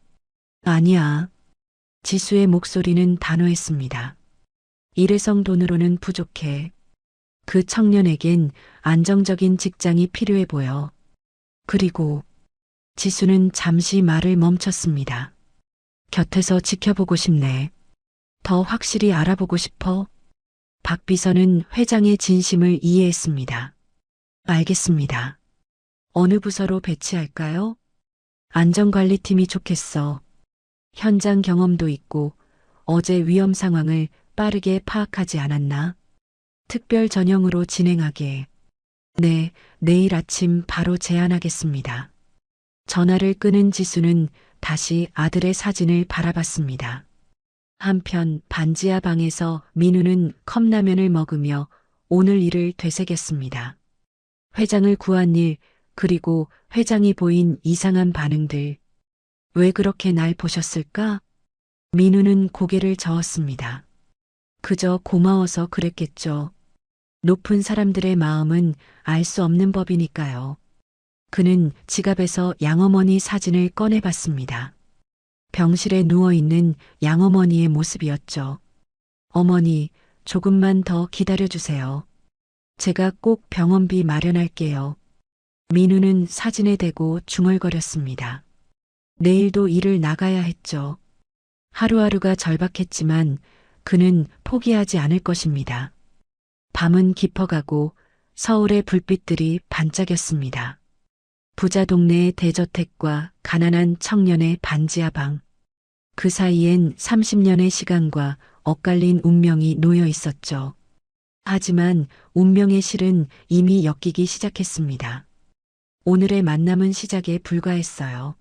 아니야. 지수의 목소리는 단호했습니다. 일회성 돈으로는 부족해. 그 청년에겐 안정적인 직장이 필요해 보여. 그리고 지수는 잠시 말을 멈췄습니다. 곁에서 지켜보고 싶네. 더 확실히 알아보고 싶어. 박 비서는 회장의 진심을 이해했습니다. 알겠습니다. 어느 부서로 배치할까요? 안전관리팀이 좋겠어. 현장 경험도 있고 어제 위험 상황을 빠르게 파악하지 않았나? 특별 전형으로 진행하게. 네, 내일 아침 바로 제안하겠습니다. 전화를 끄는 지수는 다시 아들의 사진을 바라봤습니다. 한편 반지하 방에서 민우는 컵라면을 먹으며 오늘 일을 되새겼습니다. 회장을 구한 일, 그리고 회장이 보인 이상한 반응들. 왜 그렇게 날 보셨을까? 민우는 고개를 저었습니다. 그저 고마워서 그랬겠죠. 높은 사람들의 마음은 알 수 없는 법이니까요. 그는 지갑에서 양어머니 사진을 꺼내봤습니다. 병실에 누워있는 양어머니의 모습이었죠. 어머니, 조금만 더 기다려주세요. 제가 꼭 병원비 마련할게요. 민우는 사진에 대고 중얼거렸습니다. 내일도 일을 나가야 했죠. 하루하루가 절박했지만 그는 포기하지 않을 것입니다. 밤은 깊어가고 서울의 불빛들이 반짝였습니다. 부자 동네의 대저택과 가난한 청년의 반지하 방. 그 사이엔 30년의 시간과 엇갈린 운명이 놓여 있었죠. 하지만 운명의 실은 이미 엮이기 시작했습니다. 오늘의 만남은 시작에 불과했어요.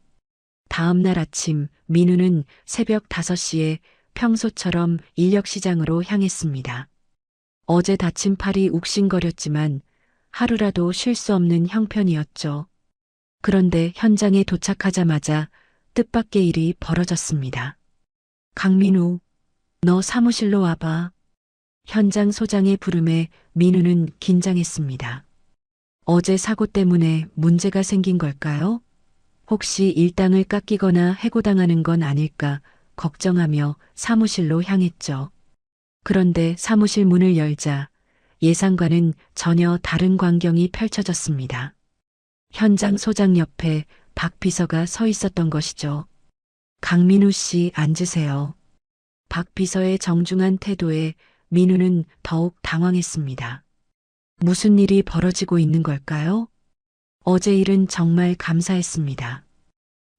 다음 날 아침 민우는 새벽 5시에 평소처럼 인력시장으로 향했습니다. 어제 다친 팔이 욱신거렸지만 하루라도 쉴 수 없는 형편이었죠. 그런데 현장에 도착하자마자 뜻밖의 일이 벌어졌습니다. 강민우, 너 사무실로 와봐. 현장 소장의 부름에 민우는 긴장했습니다. 어제 사고 때문에 문제가 생긴 걸까요? 혹시 일당을 깎이거나 해고당하는 건 아닐까 걱정하며 사무실로 향했죠. 그런데 사무실 문을 열자 예상과는 전혀 다른 광경이 펼쳐졌습니다. 현장 소장 옆에 박 비서가 서 있었던 것이죠. 강민우 씨 앉으세요. 박 비서의 정중한 태도에 민우는 더욱 당황했습니다. 무슨 일이 벌어지고 있는 걸까요? 어제 일은 정말 감사했습니다.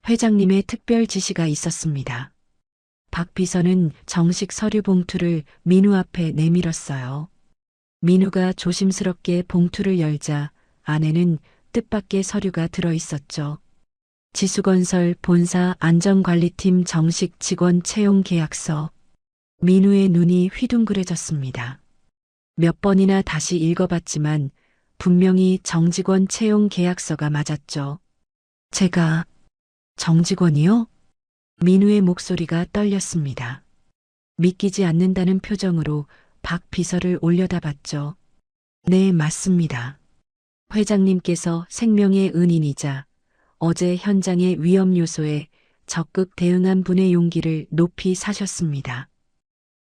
회장님의 특별 지시가 있었습니다. 박 비서는 정식 서류 봉투를 민우 앞에 내밀었어요. 민우가 조심스럽게 봉투를 열자 안에는 뜻밖의 서류가 들어 있었죠. 지수건설 본사 안전관리팀 정식 직원 채용 계약서. 민우의 눈이 휘둥그레졌습니다. 몇 번이나 다시 읽어봤지만 분명히 정직원 채용 계약서가 맞았죠. 제가 정직원이요? 민우의 목소리가 떨렸습니다. 믿기지 않는다는 표정으로 박 비서를 올려다봤죠. 네, 맞습니다. 회장님께서 생명의 은인이자 어제 현장의 위험 요소에 적극 대응한 분의 용기를 높이 사셨습니다.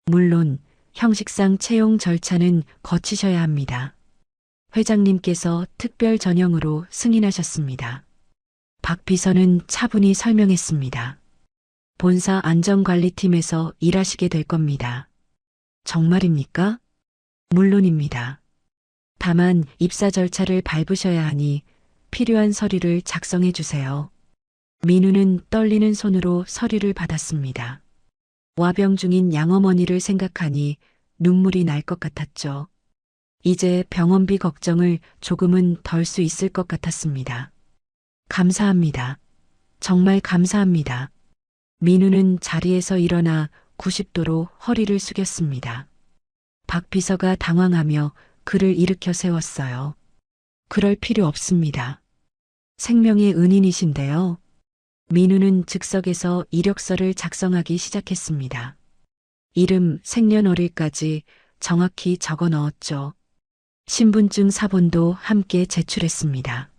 물론 형식상 채용 절차는 거치셔야 합니다. 회장님께서 특별 전형으로 승인하셨습니다. 박 비서는 차분히 설명했습니다. 본사 안전관리팀에서 일하시게 될 겁니다. 정말입니까? 물론입니다. 다만 입사 절차를 밟으셔야 하니 필요한 서류를 작성해 주세요. 민우는 떨리는 손으로 서류를 받았습니다. 와병 중인 양어머니를 생각하니 눈물이 날 것 같았죠. 이제 병원비 걱정을 조금은 덜 수 있을 것 같았습니다. 감사합니다. 정말 감사합니다. 민우는 자리에서 일어나 90도로 허리를 숙였습니다. 박 비서가 당황하며 그를 일으켜 세웠어요. 그럴 필요 없습니다. 생명의 은인이신데요. 민우는 즉석에서 이력서를 작성하기 시작했습니다. 이름, 생년월일까지 정확히 적어 넣었죠. 신분증 사본도 함께 제출했습니다.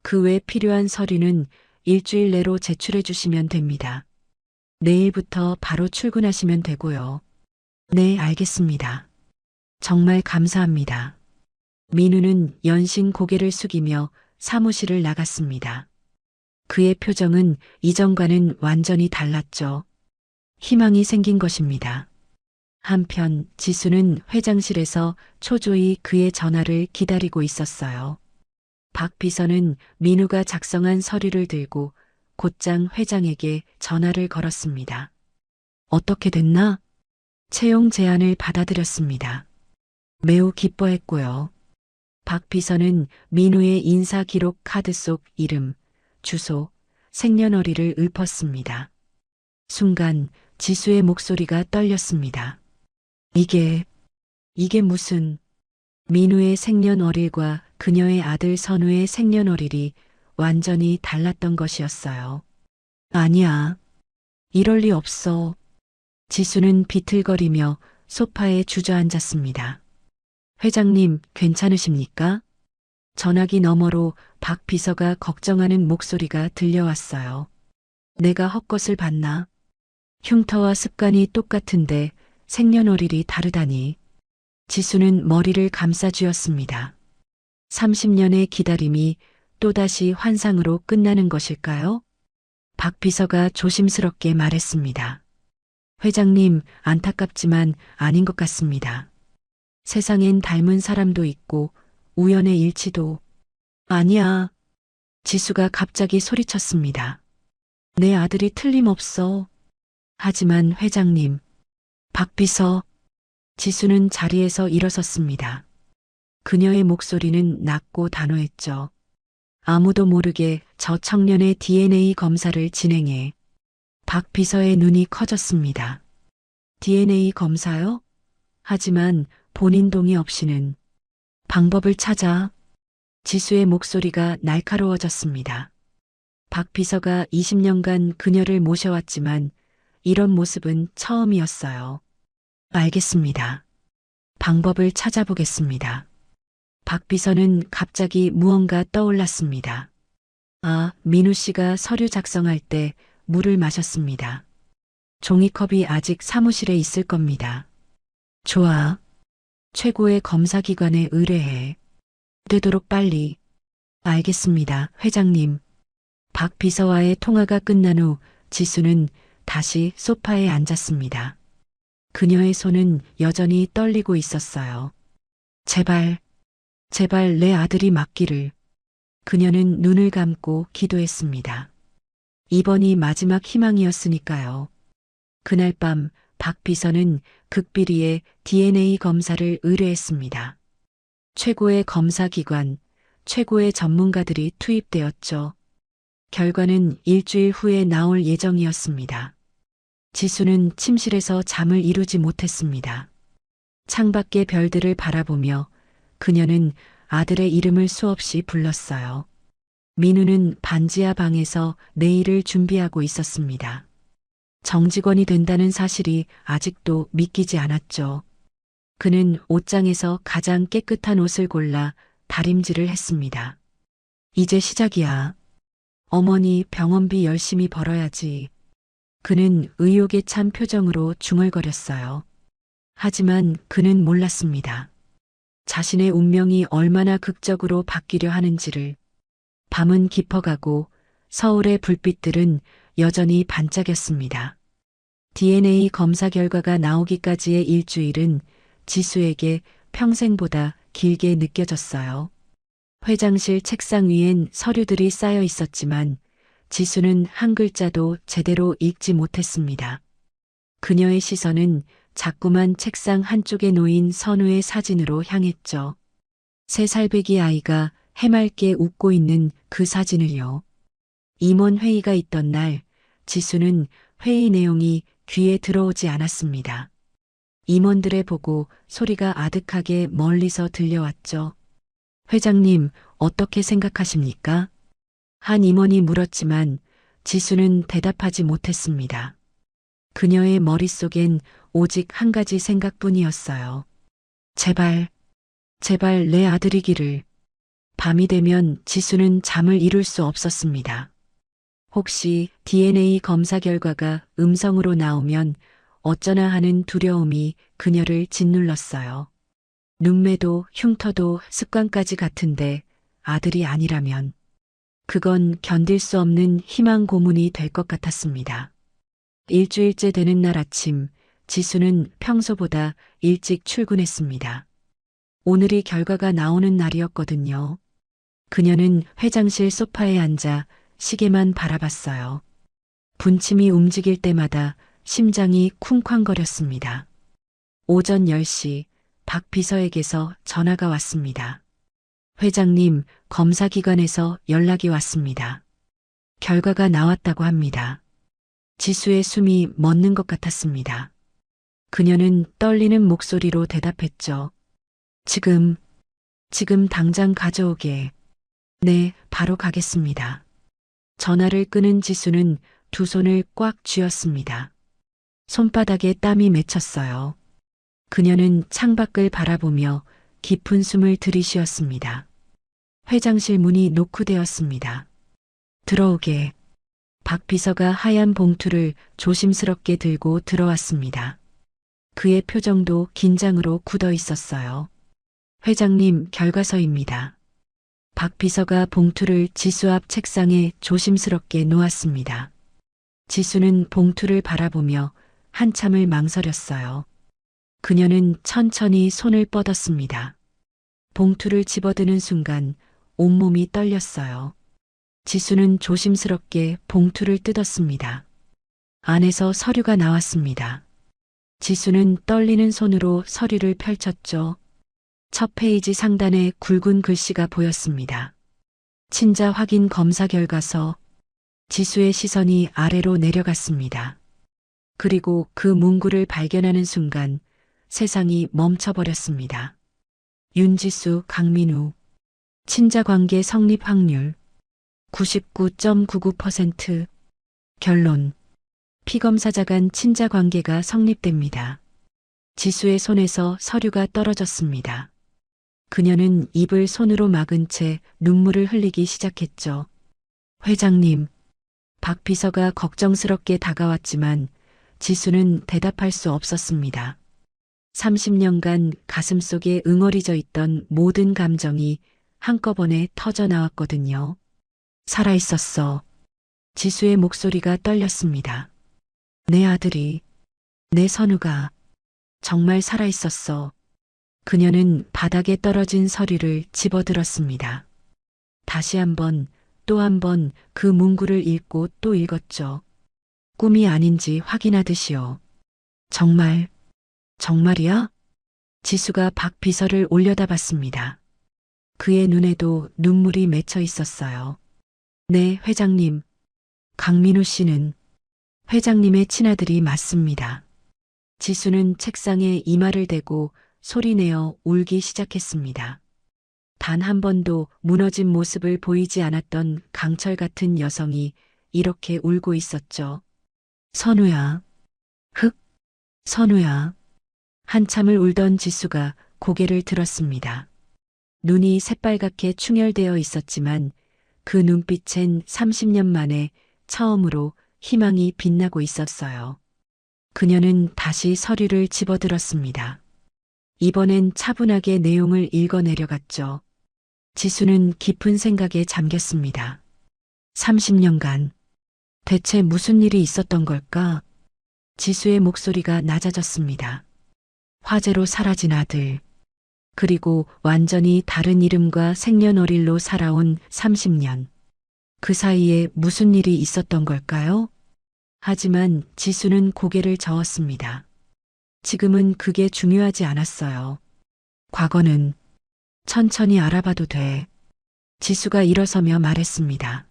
그 외 필요한 서류는 일주일 내로 제출해 주시면 됩니다. 내일부터 바로 출근하시면 되고요. 네, 알겠습니다. 정말 감사합니다. 민우는 연신 고개를 숙이며 사무실을 나갔습니다. 그의 표정은 이전과는 완전히 달랐죠. 희망이 생긴 것입니다. 한편 지수는 회장실에서 초조히 그의 전화를 기다리고 있었어요. 박 비서는 민우가 작성한 서류를 들고 곧장 회장에게 전화를 걸었습니다. 어떻게 됐나? 채용 제안을 받아들였습니다. 매우 기뻐했고요. 박 비서는 민우의 인사 기록 카드 속 이름, 주소, 생년월일을 읊었습니다. 순간 지수의 목소리가 떨렸습니다. 이게 무슨... 민우의 생년월일과 그녀의 아들 선우의 생년월일이 완전히 달랐던 것이었어요. 아니야. 이럴 리 없어. 지수는 비틀거리며 소파에 주저앉았습니다. 회장님, 괜찮으십니까? 전화기 너머로 박 비서가 걱정하는 목소리가 들려왔어요. 내가 헛것을 봤나? 흉터와 습관이 똑같은데 생년월일이 다르다니. 지수는 머리를 감싸쥐었습니다. 30년의 기다림이 또다시 환상으로 끝나는 것일까요? 박 비서가 조심스럽게 말했습니다. 회장님, 안타깝지만 아닌 것 같습니다. 세상엔 닮은 사람도 있고 우연의 일치도... 아니야. 지수가 갑자기 소리쳤습니다. 내 아들이 틀림없어. 하지만 회장님, 박 비서. 지수는 자리에서 일어섰습니다. 그녀의 목소리는 낮고 단호했죠. 아무도 모르게 저 청년의 DNA 검사를 진행해. 박 비서의 눈이 커졌습니다. DNA 검사요? 하지만 본인 동의 없이는 방법을 찾아. 지수의 목소리가 날카로워졌습니다. 박 비서가 20년간 그녀를 모셔왔지만 이런 모습은 처음이었어요. 알겠습니다. 방법을 찾아보겠습니다. 박 비서는 갑자기 무언가 떠올랐습니다. 아, 민우 씨가 서류 작성할 때 물을 마셨습니다. 종이컵이 아직 사무실에 있을 겁니다. 좋아. 최고의 검사기관에 의뢰해. 되도록 빨리. 알겠습니다, 회장님. 박 비서와의 통화가 끝난 후 지수는 다시 소파에 앉았습니다. 그녀의 손은 여전히 떨리고 있었어요. 제발, 제발 내 아들이 맞기를. 그녀는 눈을 감고 기도했습니다. 이번이 마지막 희망이었으니까요. 그날 밤 박 비서는 극비리에 DNA 검사를 의뢰했습니다. 최고의 검사기관, 최고의 전문가들이 투입되었죠. 결과는 일주일 후에 나올 예정이었습니다. 지수는 침실에서 잠을 이루지 못했습니다. 창밖의 별들을 바라보며 그녀는 아들의 이름을 수없이 불렀어요. 민우는 반지하 방에서 내일을 준비하고 있었습니다. 정직원이 된다는 사실이 아직도 믿기지 않았죠. 그는 옷장에서 가장 깨끗한 옷을 골라 다림질을 했습니다. 이제 시작이야. 어머니 병원비 열심히 벌어야지. 그는 의욕에 찬 표정으로 중얼거렸어요. 하지만 그는 몰랐습니다. 자신의 운명이 얼마나 극적으로 바뀌려 하는지를. 밤은 깊어가고 서울의 불빛들은 여전히 반짝였습니다. DNA 검사 결과가 나오기까지의 일주일은 지수에게 평생보다 길게 느껴졌어요. 회장실 책상 위엔 서류들이 쌓여 있었지만 지수는 한 글자도 제대로 읽지 못했습니다. 그녀의 시선은 자꾸만 책상 한쪽에 놓인 선우의 사진으로 향했죠. 3살배기 아이가 해맑게 웃고 있는 그 사진을요. 임원 회의가 있던 날 지수는 회의 내용이 귀에 들어오지 않았습니다. 임원들의 보고 소리가 아득하게 멀리서 들려왔죠. 회장님, 어떻게 생각하십니까? 한 임원이 물었지만 지수는 대답하지 못했습니다. 그녀의 머릿속엔 오직 한 가지 생각뿐이었어요. 제발, 제발 내 아들이기를. 밤이 되면 지수는 잠을 이룰 수 없었습니다. 혹시 DNA 검사 결과가 음성으로 나오면 어쩌나 하는 두려움이 그녀를 짓눌렀어요. 눈매도 흉터도 습관까지 같은데 아들이 아니라면 그건 견딜 수 없는 희망 고문이 될 것 같았습니다. 일주일째 되는 날 아침 지수는 평소보다 일찍 출근했습니다. 오늘이 결과가 나오는 날이었거든요. 그녀는 회장실 소파에 앉아 시계만 바라봤어요. 분침이 움직일 때마다 심장이 쿵쾅거렸습니다. 오전 10시 박 비서에게서 전화가 왔습니다. 회장님, 검사기관에서 연락이 왔습니다. 결과가 나왔다고 합니다. 지수의 숨이 멎는 것 같았습니다. 그녀는 떨리는 목소리로 대답했죠. 지금 당장 가져오게. 네, 바로 가겠습니다. 전화를 끊은 지수는 두 손을 꽉 쥐었습니다. 손바닥에 땀이 맺혔어요. 그녀는 창밖을 바라보며 깊은 숨을 들이쉬었습니다. 회장실 문이 노크되었습니다. 들어오게. 박 비서가 하얀 봉투를 조심스럽게 들고 들어왔습니다. 그의 표정도 긴장으로 굳어 있었어요. 회장님, 결과서입니다. 박 비서가 봉투를 지수 앞 책상에 조심스럽게 놓았습니다. 지수는 봉투를 바라보며 한참을 망설였어요. 그녀는 천천히 손을 뻗었습니다. 봉투를 집어드는 순간 온몸이 떨렸어요. 지수는 조심스럽게 봉투를 뜯었습니다. 안에서 서류가 나왔습니다. 지수는 떨리는 손으로 서류를 펼쳤죠. 첫 페이지 상단에 굵은 글씨가 보였습니다. 친자 확인 검사 결과서. 지수의 시선이 아래로 내려갔습니다. 그리고 그 문구를 발견하는 순간 세상이 멈춰버렸습니다. 윤지수, 강민우. 친자관계 성립 확률 99.99%. 결론. 피검사자 간 친자관계가 성립됩니다. 지수의 손에서 서류가 떨어졌습니다. 그녀는 입을 손으로 막은 채 눈물을 흘리기 시작했죠. 회장님. 박 비서가 걱정스럽게 다가왔지만 지수는 대답할 수 없었습니다. 30년간 가슴속에 응어리져 있던 모든 감정이 한꺼번에 터져 나왔거든요. 살아있었어. 지수의 목소리가 떨렸습니다. 내 아들이, 내 선우가 정말 살아있었어. 그녀는 바닥에 떨어진 서류를 집어들었습니다. 다시 한번, 또 한 번 그 문구를 읽고 또 읽었죠. 꿈이 아닌지 확인하듯이요. 정말, 정말이야? 지수가 박 비서를 올려다봤습니다. 그의 눈에도 눈물이 맺혀 있었어요. 네, 회장님. 강민우 씨는 회장님의 친아들이 맞습니다. 지수는 책상에 이마를 대고 소리내어 울기 시작했습니다. 단 한 번도 무너진 모습을 보이지 않았던 강철 같은 여성이 이렇게 울고 있었죠. 선우야. 흑. 선우야. 한참을 울던 지수가 고개를 들었습니다. 눈이 새빨갛게 충혈되어 있었지만 그 눈빛엔 30년 만에 처음으로 희망이 빛나고 있었어요. 그녀는 다시 서류를 집어들었습니다. 이번엔 차분하게 내용을 읽어 내려갔죠. 지수는 깊은 생각에 잠겼습니다. 30년간 대체 무슨 일이 있었던 걸까? 지수의 목소리가 낮아졌습니다. 화재로 사라진 아들, 그리고 완전히 다른 이름과 생년월일로 살아온 30년. 그 사이에 무슨 일이 있었던 걸까요? 하지만 지수는 고개를 저었습니다. 지금은 그게 중요하지 않았어요. 과거는 천천히 알아봐도 돼. 지수가 일어서며 말했습니다.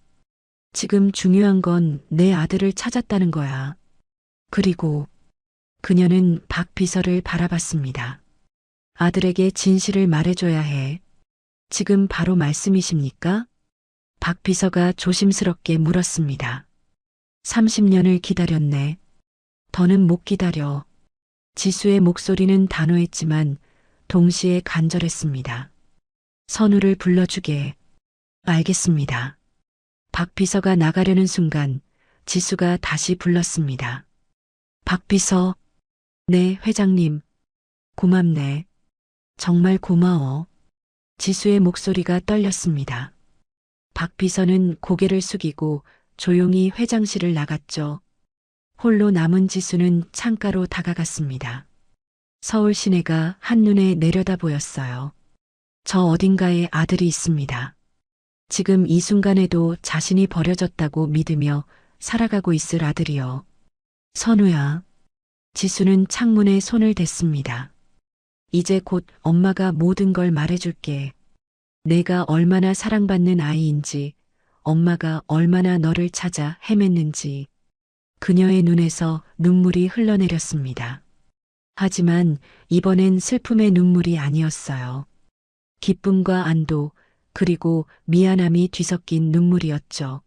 지금 중요한 건 내 아들을 찾았다는 거야. 그리고 그녀는 박 비서를 바라봤습니다. 아들에게 진실을 말해줘야 해. 지금 바로 말씀이십니까? 박 비서가 조심스럽게 물었습니다. 30년을 기다렸네. 더는 못 기다려. 지수의 목소리는 단호했지만 동시에 간절했습니다. 선우를 불러주게. 알겠습니다. 박 비서가 나가려는 순간 지수가 다시 불렀습니다. 박 비서. 네, 회장님. 고맙네. 정말 고마워. 지수의 목소리가 떨렸습니다. 박 비서는 고개를 숙이고 조용히 회장실을 나갔죠. 홀로 남은 지수는 창가로 다가갔습니다. 서울 시내가 한눈에 내려다 보였어요. 저 어딘가에 아들이 있습니다. 지금 이 순간에도 자신이 버려졌다고 믿으며 살아가고 있을 아들이요. 선우야. 지수는 창문에 손을 댔습니다. 이제 곧 엄마가 모든 걸 말해줄게. 내가 얼마나 사랑받는 아이인지, 엄마가 얼마나 너를 찾아 헤맸는지. 그녀의 눈에서 눈물이 흘러내렸습니다. 하지만 이번엔 슬픔의 눈물이 아니었어요. 기쁨과 안도, 그리고 미안함이 뒤섞인 눈물이었죠.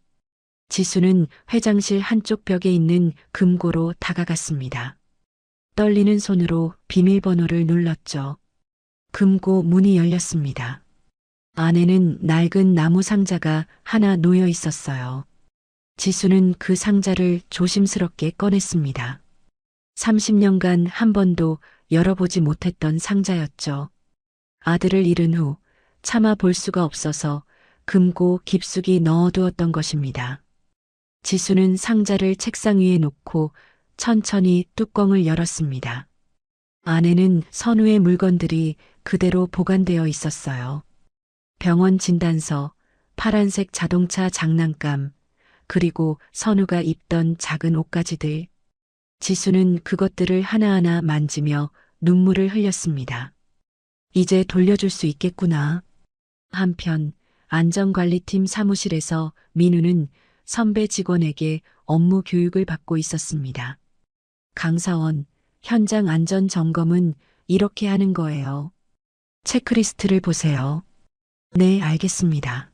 지수는 회장실 한쪽 벽에 있는 금고로 다가갔습니다. 떨리는 손으로 비밀번호를 눌렀죠. 금고 문이 열렸습니다. 안에는 낡은 나무 상자가 하나 놓여 있었어요. 지수는 그 상자를 조심스럽게 꺼냈습니다. 30년간 한 번도 열어보지 못했던 상자였죠. 아들을 잃은 후 차마 볼 수가 없어서 금고 깊숙이 넣어두었던 것입니다. 지수는 상자를 책상 위에 놓고 천천히 뚜껑을 열었습니다. 안에는 선우의 물건들이 그대로 보관되어 있었어요. 병원 진단서, 파란색 자동차 장난감, 그리고 선우가 입던 작은 옷가지들. 지수는 그것들을 하나하나 만지며 눈물을 흘렸습니다. 이제 돌려줄 수 있겠구나. 한편 안전관리팀 사무실에서 민우는 선배 직원에게 업무 교육을 받고 있었습니다. 강사원, 현장 안전 점검은 이렇게 하는 거예요. 체크리스트를 보세요. 네, 알겠습니다.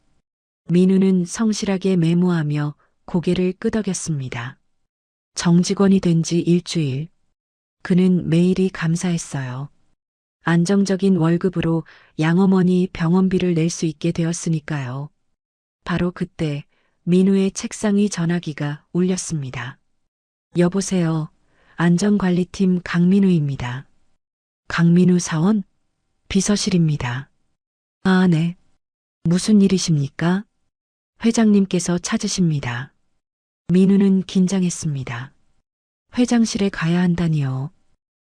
민우는 성실하게 메모하며 고개를 끄덕였습니다. 정직원이 된 지 일주일. 그는 매일이 감사했어요. 안정적인 월급으로 양어머니 병원비를 낼 수 있게 되었으니까요. 바로 그때 민우의 책상 위 전화기가 울렸습니다. 여보세요. 안전관리팀 강민우입니다. 강민우 사원? 비서실입니다. 아, 네. 무슨 일이십니까? 회장님께서 찾으십니다. 민우는 긴장했습니다. 회장실에 가야 한다니요.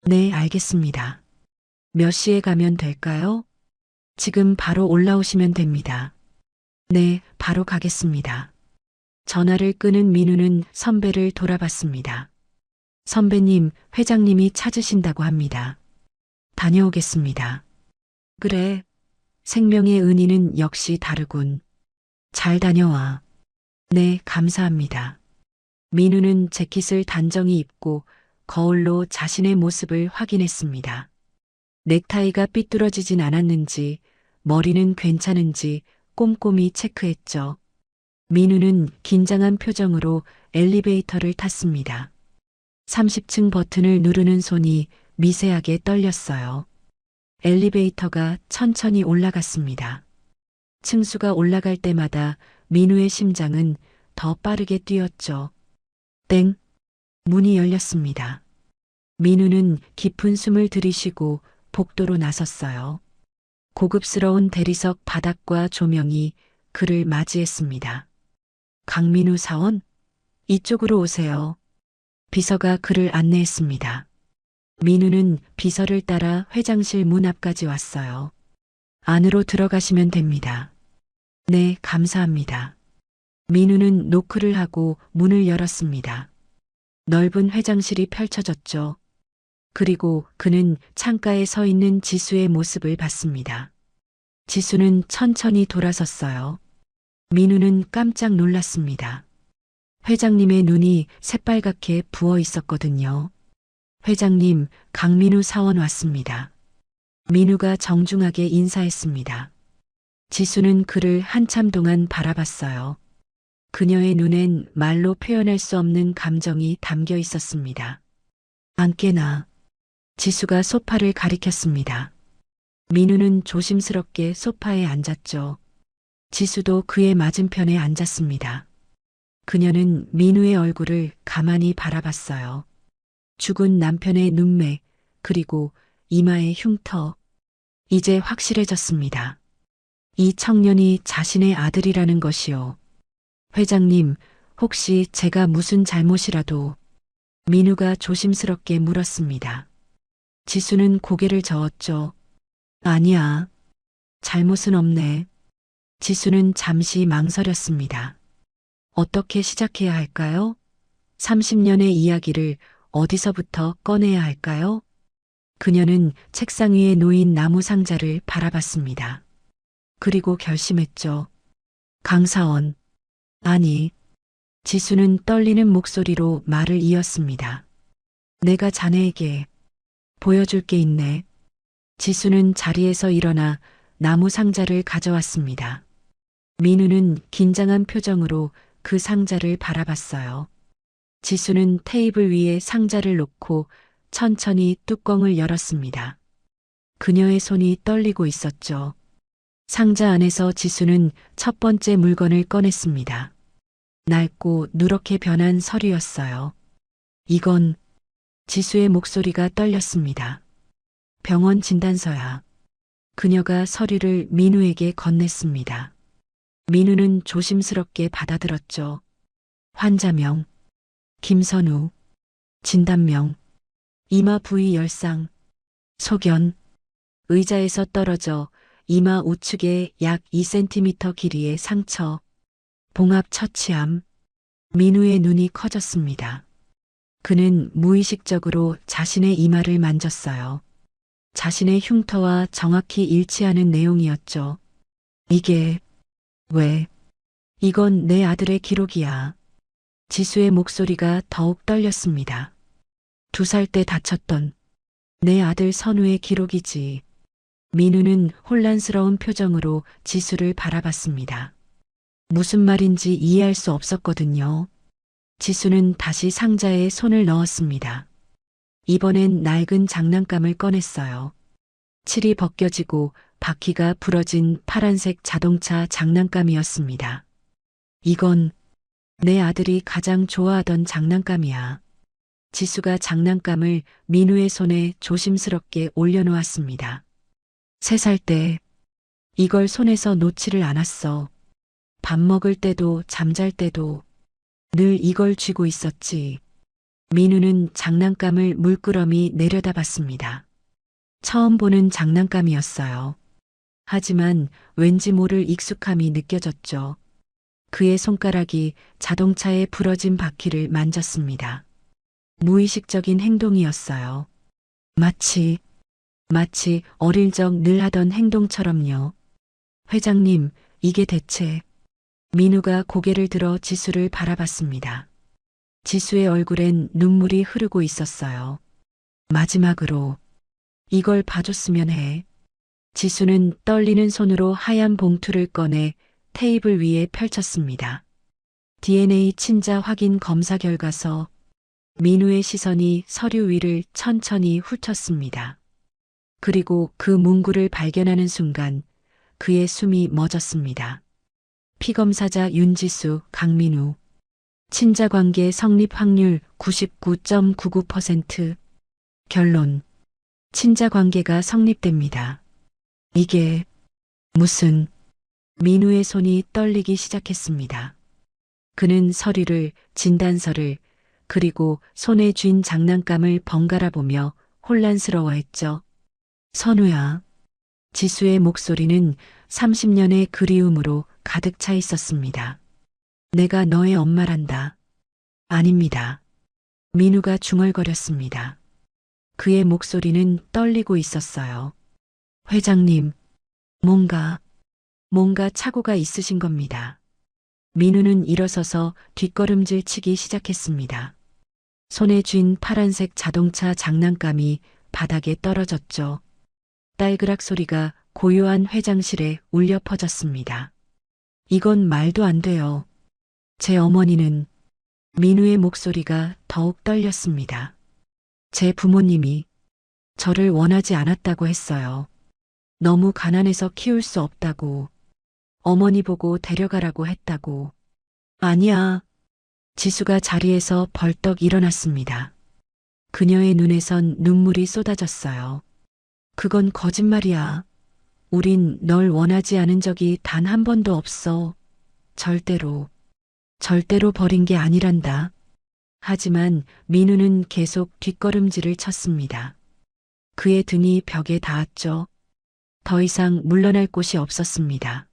네, 알겠습니다. 몇 시에 가면 될까요? 지금 바로 올라오시면 됩니다. 네, 바로 가겠습니다. 전화를 끄는 민우는 선배를 돌아봤습니다. 선배님, 회장님이 찾으신다고 합니다. 다녀오겠습니다. 그래. 생명의 은인은 역시 다르군. 잘 다녀와. 네, 감사합니다. 민우는 재킷을 단정히 입고 거울로 자신의 모습을 확인했습니다. 넥타이가 삐뚤어지진 않았는지, 머리는 괜찮은지 꼼꼼히 체크했죠. 민우는 긴장한 표정으로 엘리베이터를 탔습니다. 30층 버튼을 누르는 손이 미세하게 떨렸어요. 엘리베이터가 천천히 올라갔습니다. 층수가 올라갈 때마다 민우의 심장은 더 빠르게 뛰었죠. 땡! 문이 열렸습니다. 민우는 깊은 숨을 들이쉬고 복도로 나섰어요. 고급스러운 대리석 바닥과 조명이 그를 맞이했습니다. 강민우 사원? 이쪽으로 오세요. 비서가 그를 안내했습니다. 민우는 비서를 따라 회장실 문 앞까지 왔어요. 안으로 들어가시면 됩니다. 네, 감사합니다. 민우는 노크를 하고 문을 열었습니다. 넓은 회장실이 펼쳐졌죠. 그리고 그는 창가에 서 있는 지수의 모습을 봤습니다. 지수는 천천히 돌아섰어요. 민우는 깜짝 놀랐습니다. 회장님의 눈이 새빨갛게 부어 있었거든요. 회장님, 강민우 사원 왔습니다. 민우가 정중하게 인사했습니다. 지수는 그를 한참 동안 바라봤어요. 그녀의 눈엔 말로 표현할 수 없는 감정이 담겨 있었습니다. 앉게나. 지수가 소파를 가리켰습니다. 민우는 조심스럽게 소파에 앉았죠. 지수도 그의 맞은편에 앉았습니다. 그녀는 민우의 얼굴을 가만히 바라봤어요. 죽은 남편의 눈매, 그리고 이마의 흉터. 이제 확실해졌습니다. 이 청년이 자신의 아들이라는 것이요. 회장님, 혹시 제가 무슨 잘못이라도. 민우가 조심스럽게 물었습니다. 지수는 고개를 저었죠. 아니야. 잘못은 없네. 지수는 잠시 망설였습니다. 어떻게 시작해야 할까요? 30년의 이야기를 어디서부터 꺼내야 할까요? 그녀는 책상 위에 놓인 나무 상자를 바라봤습니다. 그리고 결심했죠. 강사원. 아니. 지수는 떨리는 목소리로 말을 이었습니다. 내가 자네에게 보여줄 게 있네. 지수는 자리에서 일어나 나무 상자를 가져왔습니다. 민우는 긴장한 표정으로 그 상자를 바라봤어요. 지수는 테이블 위에 상자를 놓고 천천히 뚜껑을 열었습니다. 그녀의 손이 떨리고 있었죠. 상자 안에서 지수는 첫 번째 물건을 꺼냈습니다. 낡고 누렇게 변한 서류였어요. 이건 지수의 목소리가 떨렸습니다. 병원 진단서야. 그녀가 서류를 민우에게 건넸습니다. 민우는 조심스럽게 받아들었죠. 환자명, 김선우, 진단명, 이마 부위 열상, 소견, 의자에서 떨어져 이마 우측에 약 2cm 길이의 상처, 봉합 처치암. 민우의 눈이 커졌습니다. 그는 무의식적으로 자신의 이마를 만졌어요. 자신의 흉터와 정확히 일치하는 내용이었죠. 이게 왜? 이건 내 아들의 기록이야. 지수의 목소리가 더욱 떨렸습니다. 2살 때 다쳤던 내 아들 선우의 기록이지. 민우는 혼란스러운 표정으로 지수를 바라봤습니다. 무슨 말인지 이해할 수 없었거든요. 지수는 다시 상자에 손을 넣었습니다. 이번엔 낡은 장난감을 꺼냈어요. 칠이 벗겨지고 바퀴가 부러진 파란색 자동차 장난감이었습니다. 이건 내 아들이 가장 좋아하던 장난감이야. 지수가 장난감을 민우의 손에 조심스럽게 올려놓았습니다. 3살 때 이걸 손에서 놓지를 않았어. 밥 먹을 때도 잠잘 때도 늘 이걸 쥐고 있었지. 민우는 장난감을 물끄러미 내려다봤습니다. 처음 보는 장난감이었어요. 하지만 왠지 모를 익숙함이 느껴졌죠. 그의 손가락이 자동차의 부러진 바퀴를 만졌습니다. 무의식적인 행동이었어요. 마치 어릴 적 늘 하던 행동처럼요. 회장님, 이게 대체... 민우가 고개를 들어 지수를 바라봤습니다. 지수의 얼굴엔 눈물이 흐르고 있었어요. 마지막으로 이걸 봐줬으면 해. 지수는 떨리는 손으로 하얀 봉투를 꺼내 테이블 위에 펼쳤습니다. DNA 친자 확인 검사 결과서. 민우의 시선이 서류 위를 천천히 훑었습니다. 그리고 그 문구를 발견하는 순간 그의 숨이 멎었습니다. 피검사자 윤지수, 강민우. 친자관계 성립 확률 99.99%. 결론. 친자관계가 성립됩니다. 이게 무슨... 민우의 손이 떨리기 시작했습니다. 그는 서류를, 진단서를, 그리고 손에 쥔 장난감을 번갈아 보며 혼란스러워했죠. 선우야. 지수의 목소리는 30년의 그리움으로 가득 차 있었습니다. 내가 너의 엄마란다. 아닙니다. 민우가 중얼거렸습니다. 그의 목소리는 떨리고 있었어요. 회장님, 뭔가 착오가 있으신 겁니다. 민우는 일어서서 뒷걸음질 치기 시작했습니다. 손에 쥔 파란색 자동차 장난감이 바닥에 떨어졌죠. 딸그락 소리가 고요한 회장실에 울려 퍼졌습니다. 이건 말도 안 돼요. 제 어머니는... 민우의 목소리가 더욱 떨렸습니다. 제 부모님이 저를 원하지 않았다고 했어요. 너무 가난해서 키울 수 없다고. 어머니 보고 데려가라고 했다고. 아니야. 지수가 자리에서 벌떡 일어났습니다. 그녀의 눈에선 눈물이 쏟아졌어요. 그건 거짓말이야. 우린 널 원하지 않은 적이 단 한 번도 없어. 절대로 버린 게 아니란다. 하지만 민우는 계속 뒷걸음질을 쳤습니다. 그의 등이 벽에 닿았죠. 더 이상 물러날 곳이 없었습니다.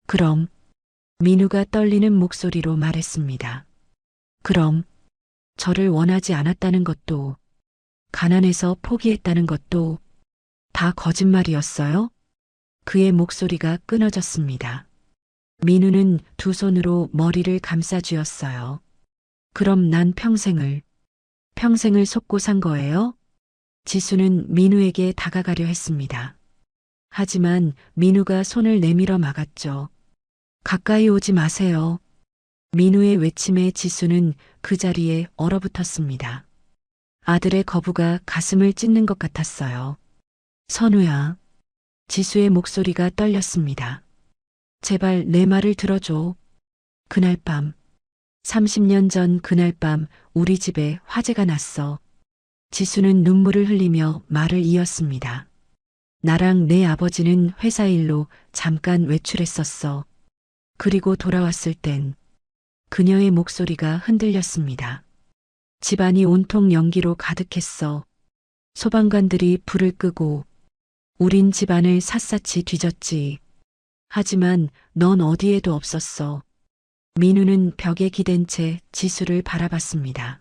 그럼, 민우가 떨리는 목소리로 말했습니다. 그럼, 저를 원하지 않았다는 것도, 가난해서 포기했다는 것도 다 거짓말이었어요? 그의 목소리가 끊어졌습니다. 민우는 2 손으로 머리를 감싸쥐었어요. 그럼 난 평생을 속고 산 거예요? 지수는 민우에게 다가가려 했습니다. 하지만 민우가 손을 내밀어 막았죠. 가까이 오지 마세요. 민우의 외침에 지수는 그 자리에 얼어붙었습니다. 아들의 거부가 가슴을 찢는 것 같았어요. 선우야. 지수의 목소리가 떨렸습니다. 제발 내 말을 들어줘. 그날 밤, 30년 전 그날 밤 우리 집에 화재가 났어. 지수는 눈물을 흘리며 말을 이었습니다. 나랑 내 아버지는 회사 일로 잠깐 외출했었어. 그리고 돌아왔을 땐 그녀의 목소리가 흔들렸습니다. 집안이 온통 연기로 가득했어. 소방관들이 불을 끄고 우린 집안을 샅샅이 뒤졌지. 하지만 넌 어디에도 없었어. 민우는 벽에 기댄 채 지수를 바라봤습니다.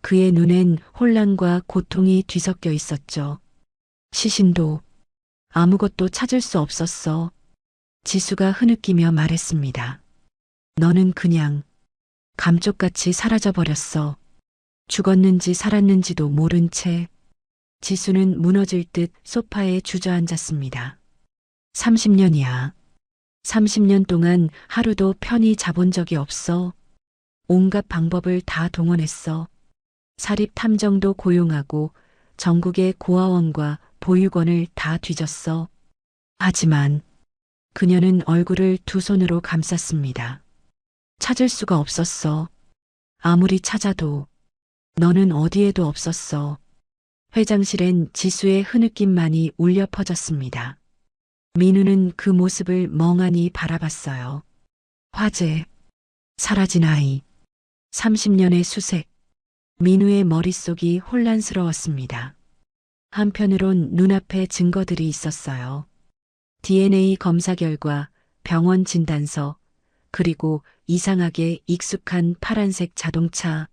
그의 눈엔 혼란과 고통이 뒤섞여 있었죠. 시신도 아무것도 찾을 수 없었어. 지수가 흐느끼며 말했습니다. 너는 그냥 감쪽같이 사라져버렸어. 죽었는지 살았는지도 모른 채. 지수는 무너질 듯 소파에 주저앉았습니다. 30년이야. 30년 동안 하루도 편히 자본 적이 없어. 온갖 방법을 다 동원했어. 사립 탐정도 고용하고 전국의 고아원과 보육원을 다 뒤졌어. 하지만 그녀는 얼굴을 두 손으로 감쌌습니다. 찾을 수가 없었어. 아무리 찾아도 너는 어디에도 없었어. 회장실엔 지수의 흐느낌만이 울려 퍼졌습니다. 민우는 그 모습을 멍하니 바라봤어요. 화재, 사라진 아이, 30년의 수색. 민우의 머릿속이 혼란스러웠습니다. 한편으론 눈앞에 증거들이 있었어요. DNA 검사 결과, 병원 진단서, 그리고 이상하게 익숙한 파란색 자동차.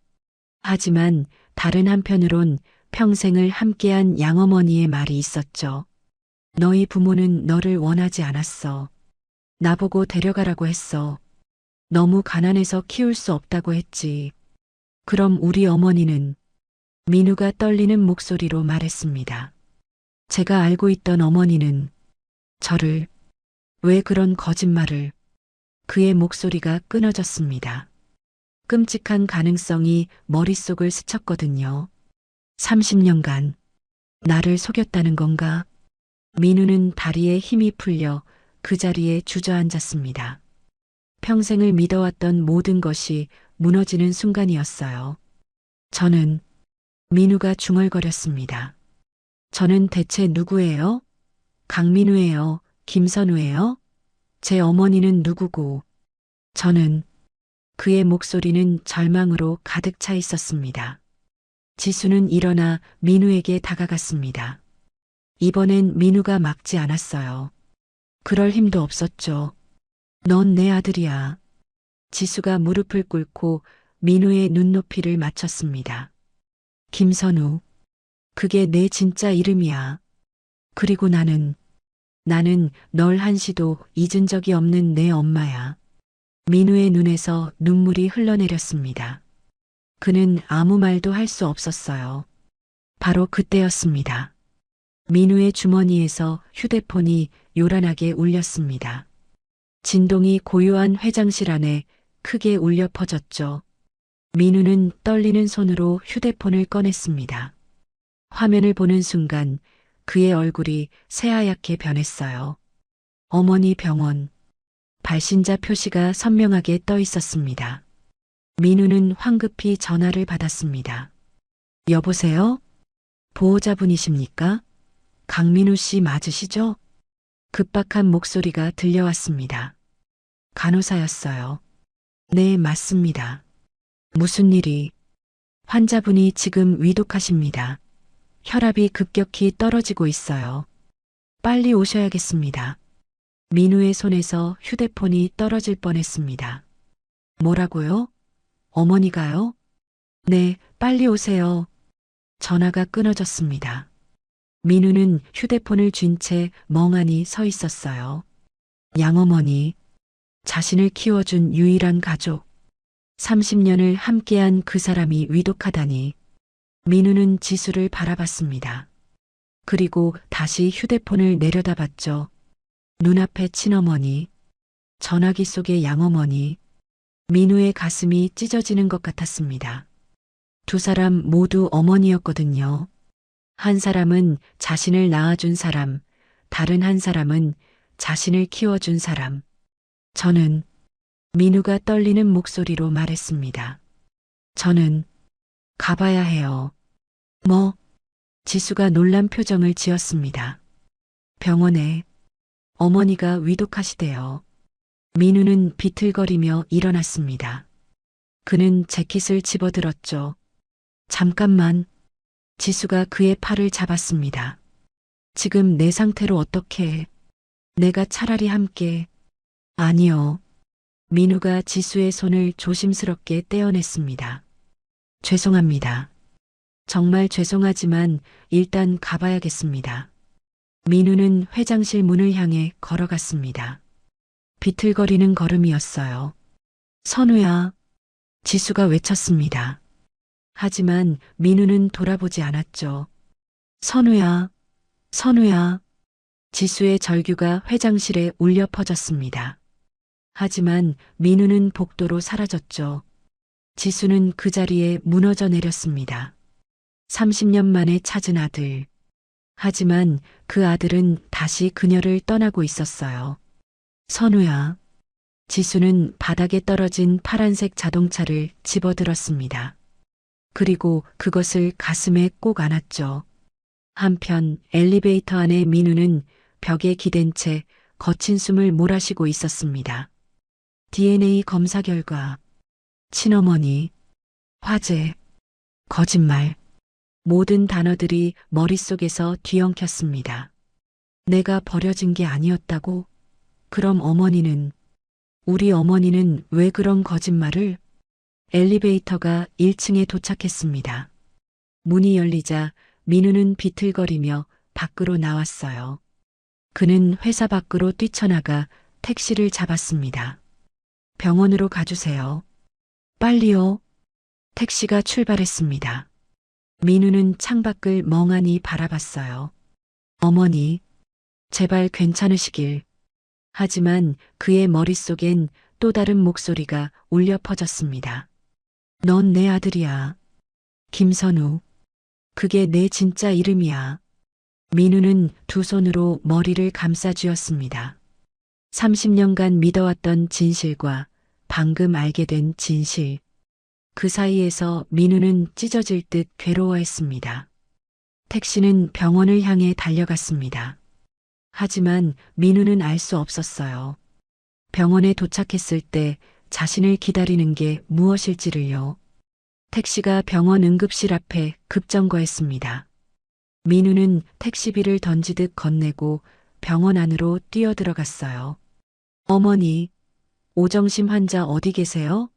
하지만 다른 한편으론 평생을 함께한 양어머니의 말이 있었죠. 너희 부모는 너를 원하지 않았어. 나보고 데려가라고 했어. 너무 가난해서 키울 수 없다고 했지. 그럼 우리 어머니는? 민우가 떨리는 목소리로 말했습니다. 제가 알고 있던 어머니는 저를, 왜 그런 거짓말을? 그의 목소리가 끊어졌습니다. 끔찍한 가능성이 머릿속을 스쳤거든요. 30년간 나를 속였다는 건가? 민우는 다리에 힘이 풀려 그 자리에 주저앉았습니다. 평생을 믿어왔던 모든 것이 무너지는 순간이었어요. 저는, 민우가 중얼거렸습니다. 저는 대체 누구예요? 강민우예요? 김선우예요? 제 어머니는 누구고? 저는, 그의 목소리는 절망으로 가득 차 있었습니다. 지수는 일어나 민우에게 다가갔습니다. 이번엔 민우가 막지 않았어요. 그럴 힘도 없었죠. 넌 내 아들이야. 지수가 무릎을 꿇고 민우의 눈높이를 맞췄습니다. 김선우. 그게 내 진짜 이름이야. 그리고 나는 널 한시도 잊은 적이 없는 내 엄마야. 민우의 눈에서 눈물이 흘러내렸습니다. 그는 아무 말도 할 수 없었어요. 바로 그때였습니다. 민우의 주머니에서 휴대폰이 요란하게 울렸습니다. 진동이 고요한 회장실 안에 크게 울려 퍼졌죠. 민우는 떨리는 손으로 휴대폰을 꺼냈습니다. 화면을 보는 순간 그의 얼굴이 새하얗게 변했어요. 어머니 병원. 발신자 표시가 선명하게 떠 있었습니다. 민우는 황급히 전화를 받았습니다. 여보세요? 보호자분이십니까? 강민우 씨 맞으시죠? 급박한 목소리가 들려왔습니다. 간호사였어요. 네, 맞습니다. 무슨 일이? 환자분이 지금 위독하십니다. 혈압이 급격히 떨어지고 있어요. 빨리 오셔야겠습니다. 민우의 손에서 휴대폰이 떨어질 뻔했습니다. 뭐라고요? 어머니가요? 네, 빨리 오세요. 전화가 끊어졌습니다. 민우는 휴대폰을 쥔 채 멍하니 서 있었어요. 양어머니, 자신을 키워준 유일한 가족, 30년을 함께한 그 사람이 위독하다니. 민우는 지수를 바라봤습니다. 그리고 다시 휴대폰을 내려다봤죠. 눈앞에 친어머니, 전화기 속의 양어머니. 민우의 가슴이 찢어지는 것 같았습니다. 두 사람 모두 어머니였거든요. 한 사람은 자신을 낳아준 사람, 다른 한 사람은 자신을 키워준 사람. 저는, 민우가 떨리는 목소리로 말했습니다. 저는 가봐야 해요. 뭐? 지수가 놀란 표정을 지었습니다. 병원에 어머니가 위독하시대요. 민우는 비틀거리며 일어났습니다. 그는 재킷을 집어들었죠. 잠깐만. 지수가 그의 팔을 잡았습니다. 지금 내 상태로 어떻게 해? 내가 차라리 함께. 아니요. 민우가 지수의 손을 조심스럽게 떼어냈습니다. 죄송합니다. 정말 죄송하지만 일단 가봐야겠습니다. 민우는 회장실 문을 향해 걸어갔습니다. 비틀거리는 걸음이었어요. 선우야, 지수가 외쳤습니다. 하지만 민우는 돌아보지 않았죠. 선우야, 선우야. 지수의 절규가 회장실에 울려 퍼졌습니다. 하지만 민우는 복도로 사라졌죠. 지수는 그 자리에 무너져 내렸습니다. 30년 만에 찾은 아들. 하지만 그 아들은 다시 그녀를 떠나고 있었어요. 선우야. 지수는 바닥에 떨어진 파란색 자동차를 집어들었습니다. 그리고 그것을 가슴에 꼭 안았죠. 한편 엘리베이터 안에 민우는 벽에 기댄 채 거친 숨을 몰아쉬고 있었습니다. DNA 검사 결과, 친어머니, 화재, 거짓말, 모든 단어들이 머릿속에서 뒤엉켰습니다. 내가 버려진 게 아니었다고? 그럼 어머니는, 우리 어머니는 왜 그런 거짓말을? 엘리베이터가 1층에 도착했습니다. 문이 열리자 민우는 비틀거리며 밖으로 나왔어요. 그는 회사 밖으로 뛰쳐나가 택시를 잡았습니다. 병원으로 가주세요. 빨리요. 택시가 출발했습니다. 민우는 창밖을 멍하니 바라봤어요. 어머니, 제발 괜찮으시길. 하지만 그의 머릿속엔 또 다른 목소리가 울려 퍼졌습니다. 넌 내 아들이야. 김선우. 그게 내 진짜 이름이야. 민우는 두 손으로 머리를 감싸쥐었습니다. 30년간 믿어왔던 진실과 방금 알게 된 진실. 그 사이에서 민우는 찢어질 듯 괴로워했습니다. 택시는 병원을 향해 달려갔습니다. 하지만 민우는 알 수 없었어요. 병원에 도착했을 때 자신을 기다리는 게 무엇일지를요. 택시가 병원 응급실 앞에 급정거했습니다. 민우는 택시비를 던지듯 건네고 병원 안으로 뛰어들어갔어요. 어머니, 오정심 환자 어디 계세요?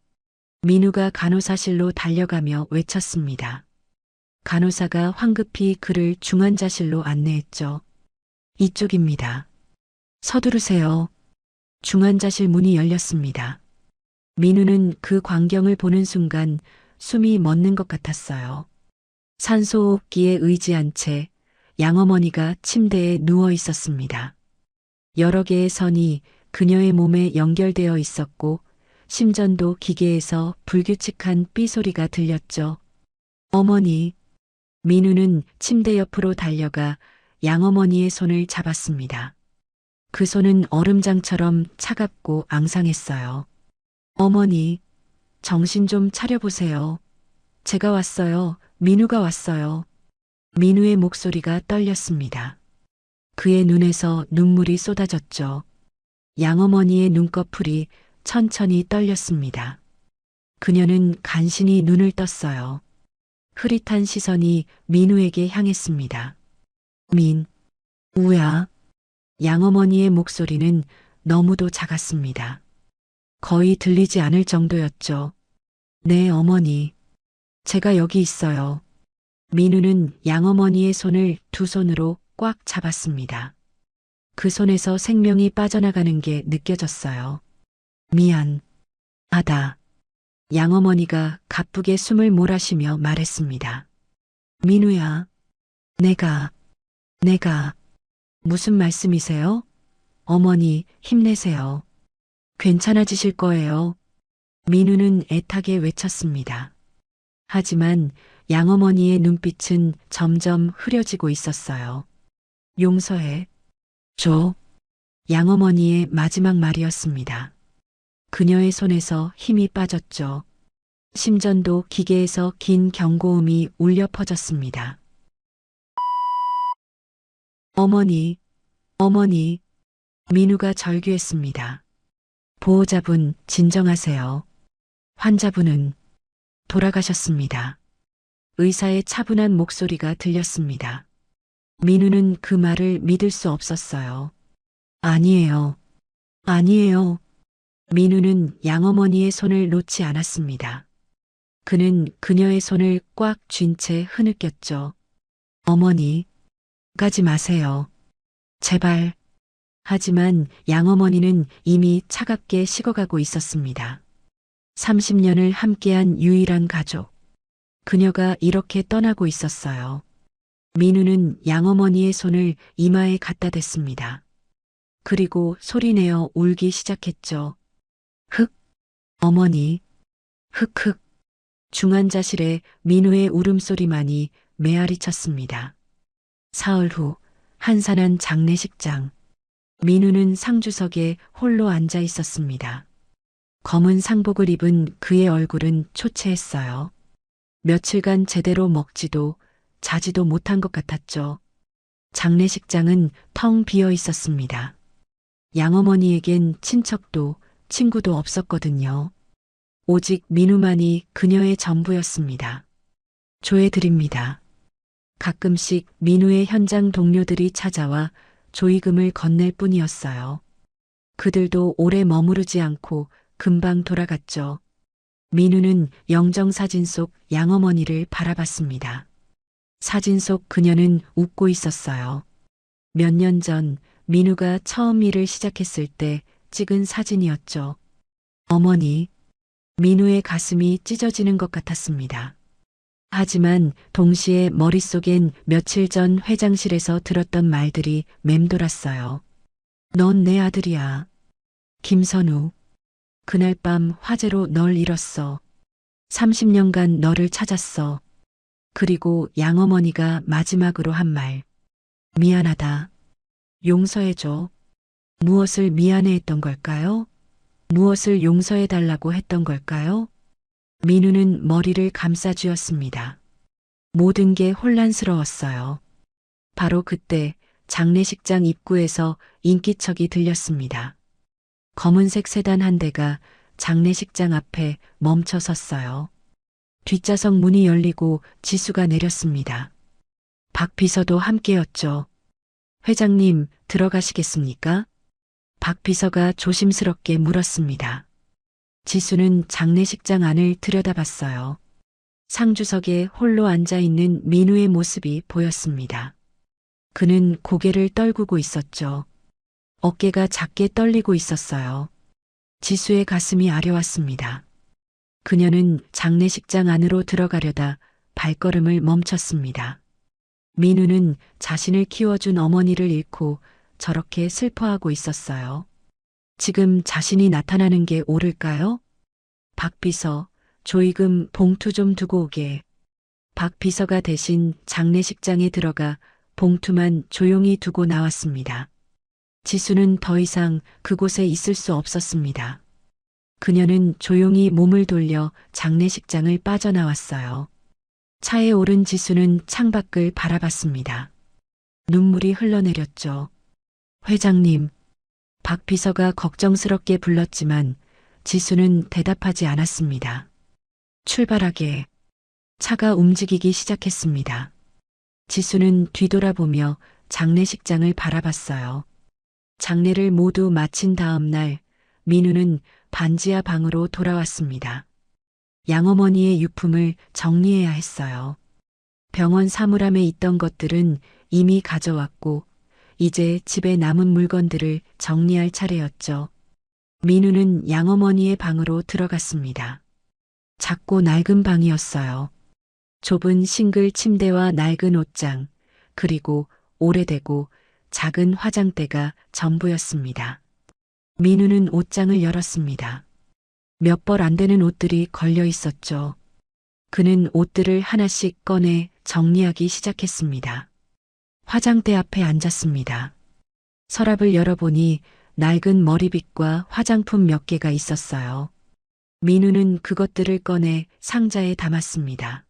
민우가 간호사실로 달려가며 외쳤습니다. 간호사가 황급히 그를 중환자실로 안내했죠. 이쪽입니다. 서두르세요. 중환자실 문이 열렸습니다. 민우는 그 광경을 보는 순간 숨이 멎는 것 같았어요. 산소호흡기에 의지한 채 양어머니가 침대에 누워 있었습니다. 여러 개의 선이 그녀의 몸에 연결되어 있었고 심전도 기계에서 불규칙한 삐소리가 들렸죠. 어머니. 민우는 침대 옆으로 달려가 양어머니의 손을 잡았습니다. 그 손은 얼음장처럼 차갑고 앙상했어요. 어머니, 정신 좀 차려보세요. 제가 왔어요. 민우가 왔어요. 민우의 목소리가 떨렸습니다. 그의 눈에서 눈물이 쏟아졌죠. 양어머니의 눈꺼풀이 천천히 떨렸습니다. 그녀는 간신히 눈을 떴어요. 흐릿한 시선이 민우에게 향했습니다. 우야. 양어머니의 목소리는 너무도 작았습니다. 거의 들리지 않을 정도였죠. 네, 어머니. 제가 여기 있어요. 민우는 양어머니의 손을 두 손으로 꽉 잡았습니다. 그 손에서 생명이 빠져나가는 게 느껴졌어요. 미안하다. 양어머니가 가쁘게 숨을 몰아쉬며 말했습니다. 민우야, 내가. 무슨 말씀이세요? 어머니, 힘내세요. 괜찮아지실 거예요. 민우는 애타게 외쳤습니다. 하지만 양어머니의 눈빛은 점점 흐려지고 있었어요. 용서해 줘. 양어머니의 마지막 말이었습니다. 그녀의 손에서 힘이 빠졌죠. 심전도 기계에서 긴 경고음이 울려 퍼졌습니다. 어머니. 민우가 절규했습니다. 보호자분, 진정하세요. 환자분은 돌아가셨습니다. 의사의 차분한 목소리가 들렸습니다. 민우는 그 말을 믿을 수 없었어요. 아니에요. 민우는 양어머니의 손을 놓지 않았습니다. 그는 그녀의 손을 꽉 쥔 채 흐느꼈죠. 어머니, 가지 마세요. 제발. 하지만 양어머니는 이미 차갑게 식어가고 있었습니다. 30년을 함께한 유일한 가족. 그녀가 이렇게 떠나고 있었어요. 민우는 양어머니의 손을 이마에 갖다 댔습니다. 그리고 소리내어 울기 시작했죠. 흑, 어머니, 흑흑. 중환자실에 민우의 울음소리만이 메아리 쳤습니다. 사흘 후 한산한 장례식장. 민우는 상주석에 홀로 앉아 있었습니다. 검은 상복을 입은 그의 얼굴은 초췌했어요. 며칠간 제대로 먹지도 자지도 못한 것 같았죠. 장례식장은 텅 비어 있었습니다. 양어머니에겐 친척도 친구도 없었거든요. 오직 민우만이 그녀의 전부였습니다. 조회드립니다. 가끔씩 민우의 현장 동료들이 찾아와 조의금을 건넬 뿐이었어요. 그들도 오래 머무르지 않고 금방 돌아갔죠. 민우는 영정사진 속 양어머니를 바라봤습니다. 사진 속 그녀는 웃고 있었어요. 몇 년 전 민우가 처음 일을 시작했을 때 찍은 사진이었죠. 어머니, 민우의 가슴이 찢어지는 것 같았습니다. 하지만 동시에 머릿속엔 며칠 전 회장실에서 들었던 말들이 맴돌았어요. 넌 내 아들이야. 김선우. 그날 밤 화재로 널 잃었어. 30년간 너를 찾았어. 그리고 양어머니가 마지막으로 한 말. 미안하다. 용서해줘. 무엇을 미안해했던 걸까요? 무엇을 용서해달라고 했던 걸까요? 민우는 머리를 감싸쥐었습니다. 모든 게 혼란스러웠어요. 바로 그때 장례식장 입구에서 인기척이 들렸습니다. 검은색 세단 한 대가 장례식장 앞에 멈춰 섰어요. 뒷좌석 문이 열리고 지수가 내렸습니다. 박 비서도 함께였죠. 회장님, 들어가시겠습니까? 박 비서가 조심스럽게 물었습니다. 지수는 장례식장 안을 들여다봤어요. 상주석에 홀로 앉아있는 민우의 모습이 보였습니다. 그는 고개를 떨구고 있었죠. 어깨가 작게 떨리고 있었어요. 지수의 가슴이 아려왔습니다. 그녀는 장례식장 안으로 들어가려다 발걸음을 멈췄습니다. 민우는 자신을 키워준 어머니를 잃고 저렇게 슬퍼하고 있었어요. 지금 자신이 나타나는 게 옳을까요? 박 비서, 조의금 봉투 좀 두고 오게. 박 비서가 대신 장례식장에 들어가 봉투만 조용히 두고 나왔습니다. 지수는 더 이상 그곳에 있을 수 없었습니다. 그녀는 조용히 몸을 돌려 장례식장을 빠져나왔어요. 차에 오른 지수는 창밖을 바라봤습니다. 눈물이 흘러내렸죠. 회장님, 박 비서가 걱정스럽게 불렀지만 지수는 대답하지 않았습니다. 출발하게. 차가 움직이기 시작했습니다. 지수는 뒤돌아보며 장례식장을 바라봤어요. 장례를 모두 마친 다음 날 민우는 반지하 방으로 돌아왔습니다. 양어머니의 유품을 정리해야 했어요. 병원 사물함에 있던 것들은 이미 가져왔고 이제 집에 남은 물건들을 정리할 차례였죠. 민우는 양어머니의 방으로 들어갔습니다. 작고 낡은 방이었어요. 좁은 싱글 침대와 낡은 옷장, 그리고 오래되고 작은 화장대가 전부였습니다. 민우는 옷장을 열었습니다. 몇 벌 안 되는 옷들이 걸려 있었죠. 그는 옷들을 하나씩 꺼내 정리하기 시작했습니다. 화장대 앞에 앉았습니다. 서랍을 열어보니 낡은 머리빗과 화장품 몇 개가 있었어요. 민우는 그것들을 꺼내 상자에 담았습니다.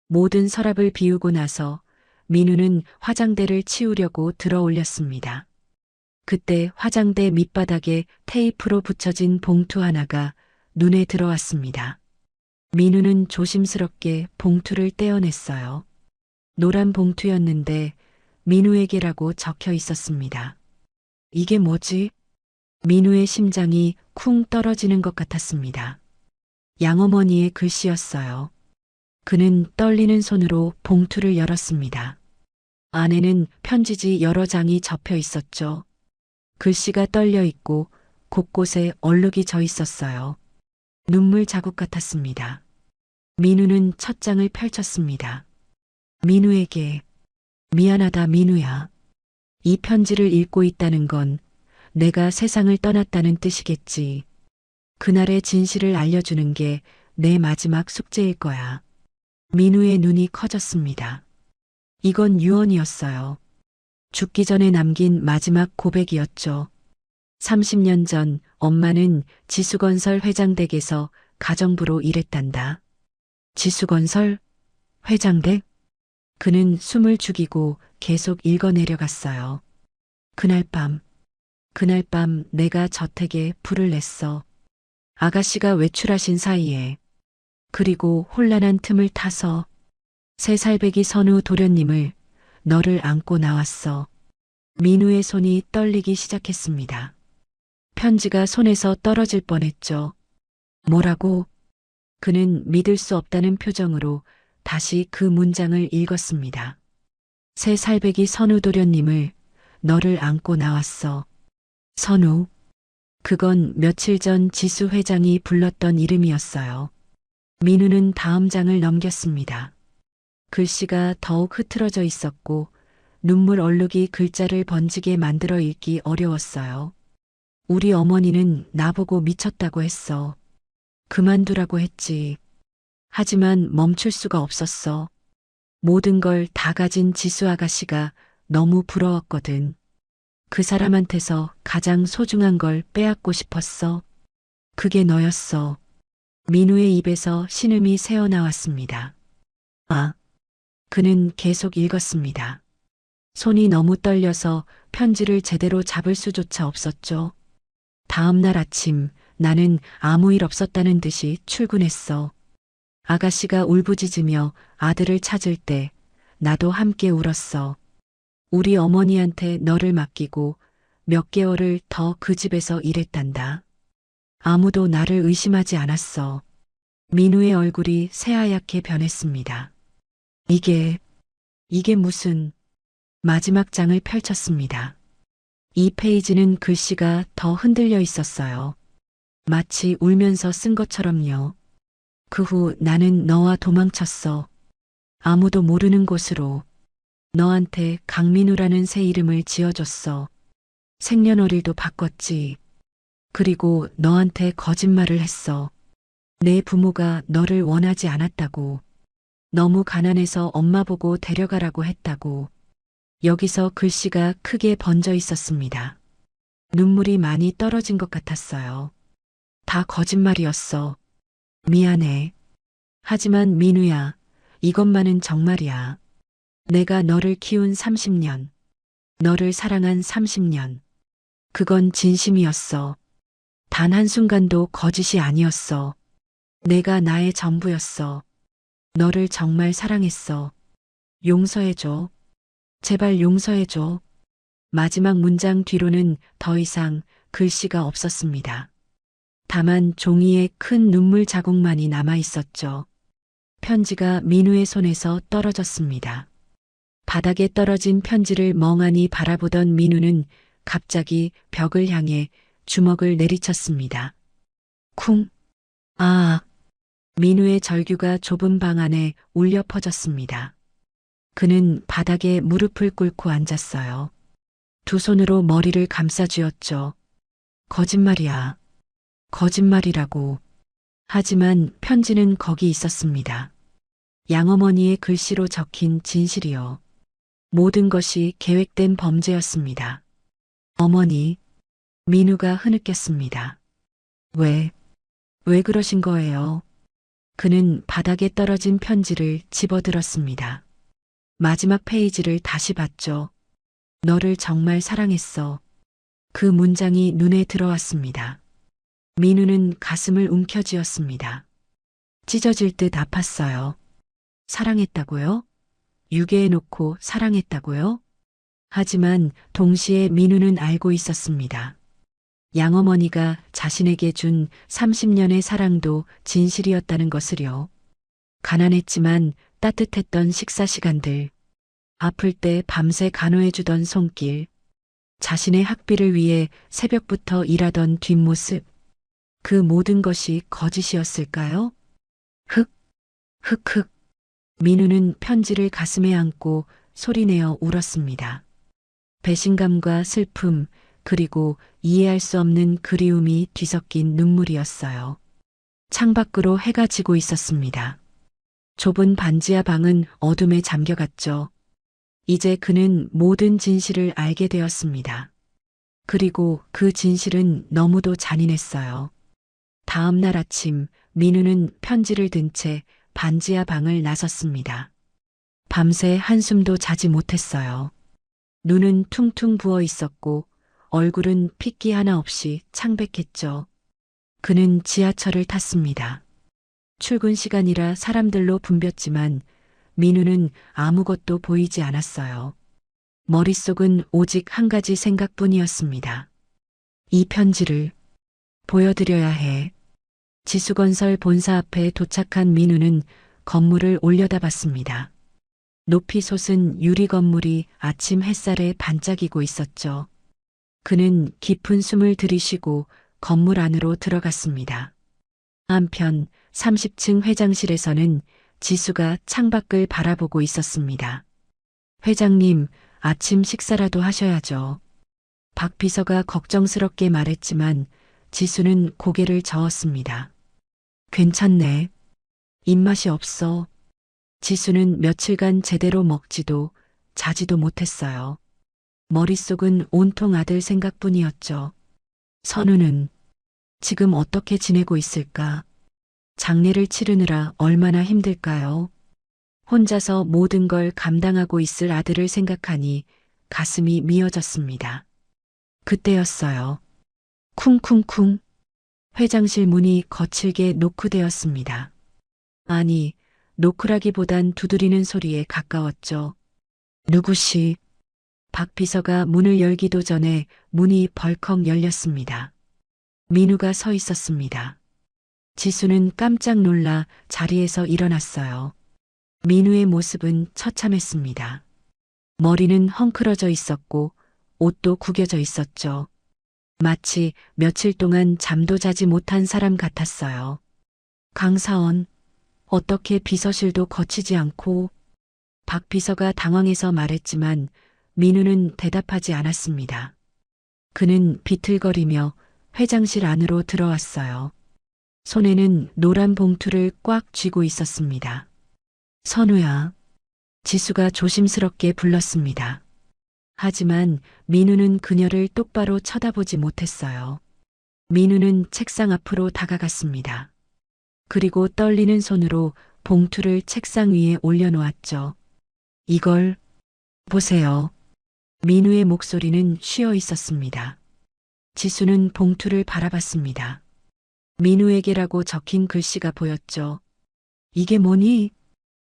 모든 서랍을 비우고 나서 민우는 화장대를 치우려고 들어 올렸습니다. 그때 화장대 밑바닥에 테이프로 붙여진 봉투 하나가 눈에 들어왔습니다. 민우는 조심스럽게 봉투를 떼어냈어요. 노란 봉투였는데 민우에게라고 적혀 있었습니다. 이게 뭐지? 민우의 심장이 쿵 떨어지는 것 같았습니다. 양어머니의 글씨였어요. 그는 떨리는 손으로 봉투를 열었습니다. 안에는 편지지 여러 장이 접혀 있었죠. 글씨가 떨려 있고 곳곳에 얼룩이 져 있었어요. 눈물 자국 같았습니다. 민우는 첫 장을 펼쳤습니다. 민우에게 미안하다 민우야. 이 편지를 읽고 있다는 건 내가 세상을 떠났다는 뜻이겠지. 그날의 진실을 알려주는 게 내 마지막 숙제일 거야. 민우의 눈이 커졌습니다. 이건 유언이었어요. 죽기 전에 남긴 마지막 고백이었죠. 30년 전 엄마는 지수건설 회장댁에서 가정부로 일했단다. 지수건설 회장댁? 그는 숨을 죽이고 계속 읽어내려갔어요. 그날 밤 내가 저택에 불을 냈어. 아가씨가 외출하신 사이에. 그리고 혼란한 틈을 타서 새살배기 선우 도련님을 너를 안고 나왔어. 민우의 손이 떨리기 시작했습니다. 편지가 손에서 떨어질 뻔했죠. 뭐라고? 그는 믿을 수 없다는 표정으로 다시 그 문장을 읽었습니다. 새살배기 선우 도련님을 너를 안고 나왔어. 선우. 그건 며칠 전 지수 회장이 불렀던 이름이었어요. 민우는 다음 장을 넘겼습니다. 글씨가 더욱 흐트러져 있었고 눈물 얼룩이 글자를 번지게 만들어 읽기 어려웠어요. 우리 어머니는 나보고 미쳤다고 했어. 그만두라고 했지. 하지만 멈출 수가 없었어. 모든 걸 다 가진 지수 아가씨가 너무 부러웠거든. 그 사람한테서 가장 소중한 걸 빼앗고 싶었어. 그게 너였어. 민우의 입에서 신음이 새어나왔습니다. 아. 그는 계속 읽었습니다. 손이 너무 떨려서 편지를 제대로 잡을 수조차 없었죠. 다음 날 아침 나는 아무 일 없었다는 듯이 출근했어. 아가씨가 울부짖으며 아들을 찾을 때 나도 함께 울었어. 우리 어머니한테 너를 맡기고 몇 개월을 더 그 집에서 일했단다. 아무도 나를 의심하지 않았어. 민우의 얼굴이 새하얗게 변했습니다. 이게 무슨... 마지막 장을 펼쳤습니다. 이 페이지는 글씨가 더 흔들려 있었어요. 마치 울면서 쓴 것처럼요. 그 후 나는 너와 도망쳤어. 아무도 모르는 곳으로. 너한테 강민우라는 새 이름을 지어줬어. 생년월일도 바꿨지. 그리고 너한테 거짓말을 했어. 내 부모가 너를 원하지 않았다고. 너무 가난해서 엄마 보고 데려가라고 했다고. 여기서 글씨가 크게 번져 있었습니다. 눈물이 많이 떨어진 것 같았어요. 다 거짓말이었어. 미안해. 하지만 민우야, 이것만은 정말이야. 내가 너를 키운 30년, 너를 사랑한 30년. 그건 진심이었어. 단 한순간도 거짓이 아니었어. 내가 나의 전부였어. 너를 정말 사랑했어. 용서해줘. 제발 용서해줘. 마지막 문장 뒤로는 더 이상 글씨가 없었습니다. 다만 종이에 큰 눈물 자국만이 남아 있었죠. 편지가 민우의 손에서 떨어졌습니다. 바닥에 떨어진 편지를 멍하니 바라보던 민우는 갑자기 벽을 향해 주먹을 내리쳤습니다. 쿵! 아! 민우의 절규가 좁은 방 안에 울려 퍼졌습니다. 그는 바닥에 무릎을 꿇고 앉았어요. 두 손으로 머리를 감싸쥐었죠. 거짓말이야. 거짓말이라고. 하지만 편지는 거기 있었습니다. 양어머니의 글씨로 적힌 진실이요. 모든 것이 계획된 범죄였습니다. 어머니, 민우가 흐느꼈습니다. 왜 그러신 거예요? 그는 바닥에 떨어진 편지를 집어들었습니다. 마지막 페이지를 다시 봤죠. 너를 정말 사랑했어. 그 문장이 눈에 들어왔습니다. 민우는 가슴을 움켜쥐었습니다. 찢어질 듯 아팠어요. 사랑했다고요? 유괴해놓고 사랑했다고요? 하지만 동시에 민우는 알고 있었습니다. 양어머니가 자신에게 준 30년의 사랑도 진실이었다는 것을요. 가난했지만 따뜻했던 식사 시간들, 아플 때 밤새 간호해주던 손길, 자신의 학비를 위해 새벽부터 일하던 뒷모습, 그 모든 것이 거짓이었을까요? 흑, 흑흑. 민우는 편지를 가슴에 안고 소리내어 울었습니다. 배신감과 슬픔, 그리고 이해할 수 없는 그리움이 뒤섞인 눈물이었어요. 창밖으로 해가 지고 있었습니다. 좁은 반지하 방은 어둠에 잠겨갔죠. 이제 그는 모든 진실을 알게 되었습니다. 그리고 그 진실은 너무도 잔인했어요. 다음 날 아침, 민우는 편지를 든 채 반지하 방을 나섰습니다. 밤새 한숨도 자지 못했어요. 눈은 퉁퉁 부어 있었고 얼굴은 핏기 하나 없이 창백했죠. 그는 지하철을 탔습니다. 출근 시간이라 사람들로 붐볐지만 민우는 아무것도 보이지 않았어요. 머릿속은 오직 한 가지 생각뿐이었습니다. 이 편지를 보여드려야 해. 지수건설 본사 앞에 도착한 민우는 건물을 올려다봤습니다. 높이 솟은 유리 건물이 아침 햇살에 반짝이고 있었죠. 그는 깊은 숨을 들이쉬고 건물 안으로 들어갔습니다. 한편 30층 회장실에서는 지수가 창밖을 바라보고 있었습니다. 회장님, 아침 식사라도 하셔야죠. 박 비서가 걱정스럽게 말했지만 지수는 고개를 저었습니다. 괜찮네. 입맛이 없어. 지수는 며칠간 제대로 먹지도 자지도 못했어요. 머릿속은 온통 아들 생각뿐이었죠. 선우는 지금 어떻게 지내고 있을까? 장례를 치르느라 얼마나 힘들까요? 혼자서 모든 걸 감당하고 있을 아들을 생각하니 가슴이 미어졌습니다. 그때였어요. 쿵쿵쿵. 회장실 문이 거칠게 노크되었습니다. 아니, 노크라기보단 두드리는 소리에 가까웠죠. 누구시? 박 비서가 문을 열기도 전에 문이 벌컥 열렸습니다. 민우가 서 있었습니다. 지수는 깜짝 놀라 자리에서 일어났어요. 민우의 모습은 처참했습니다. 머리는 헝클어져 있었고 옷도 구겨져 있었죠. 마치 며칠 동안 잠도 자지 못한 사람 같았어요. 강사원, 어떻게 비서실도 거치지 않고? 박 비서가 당황해서 말했지만 민우는 대답하지 않았습니다. 그는 비틀거리며 회장실 안으로 들어왔어요. 손에는 노란 봉투를 꽉 쥐고 있었습니다. 선우야. 지수가 조심스럽게 불렀습니다. 하지만 민우는 그녀를 똑바로 쳐다보지 못했어요. 민우는 책상 앞으로 다가갔습니다. 그리고 떨리는 손으로 봉투를 책상 위에 올려놓았죠. 이걸 보세요. 민우의 목소리는 쉬어 있었습니다. 지수는 봉투를 바라봤습니다. 민우에게라고 적힌 글씨가 보였죠. 이게 뭐니?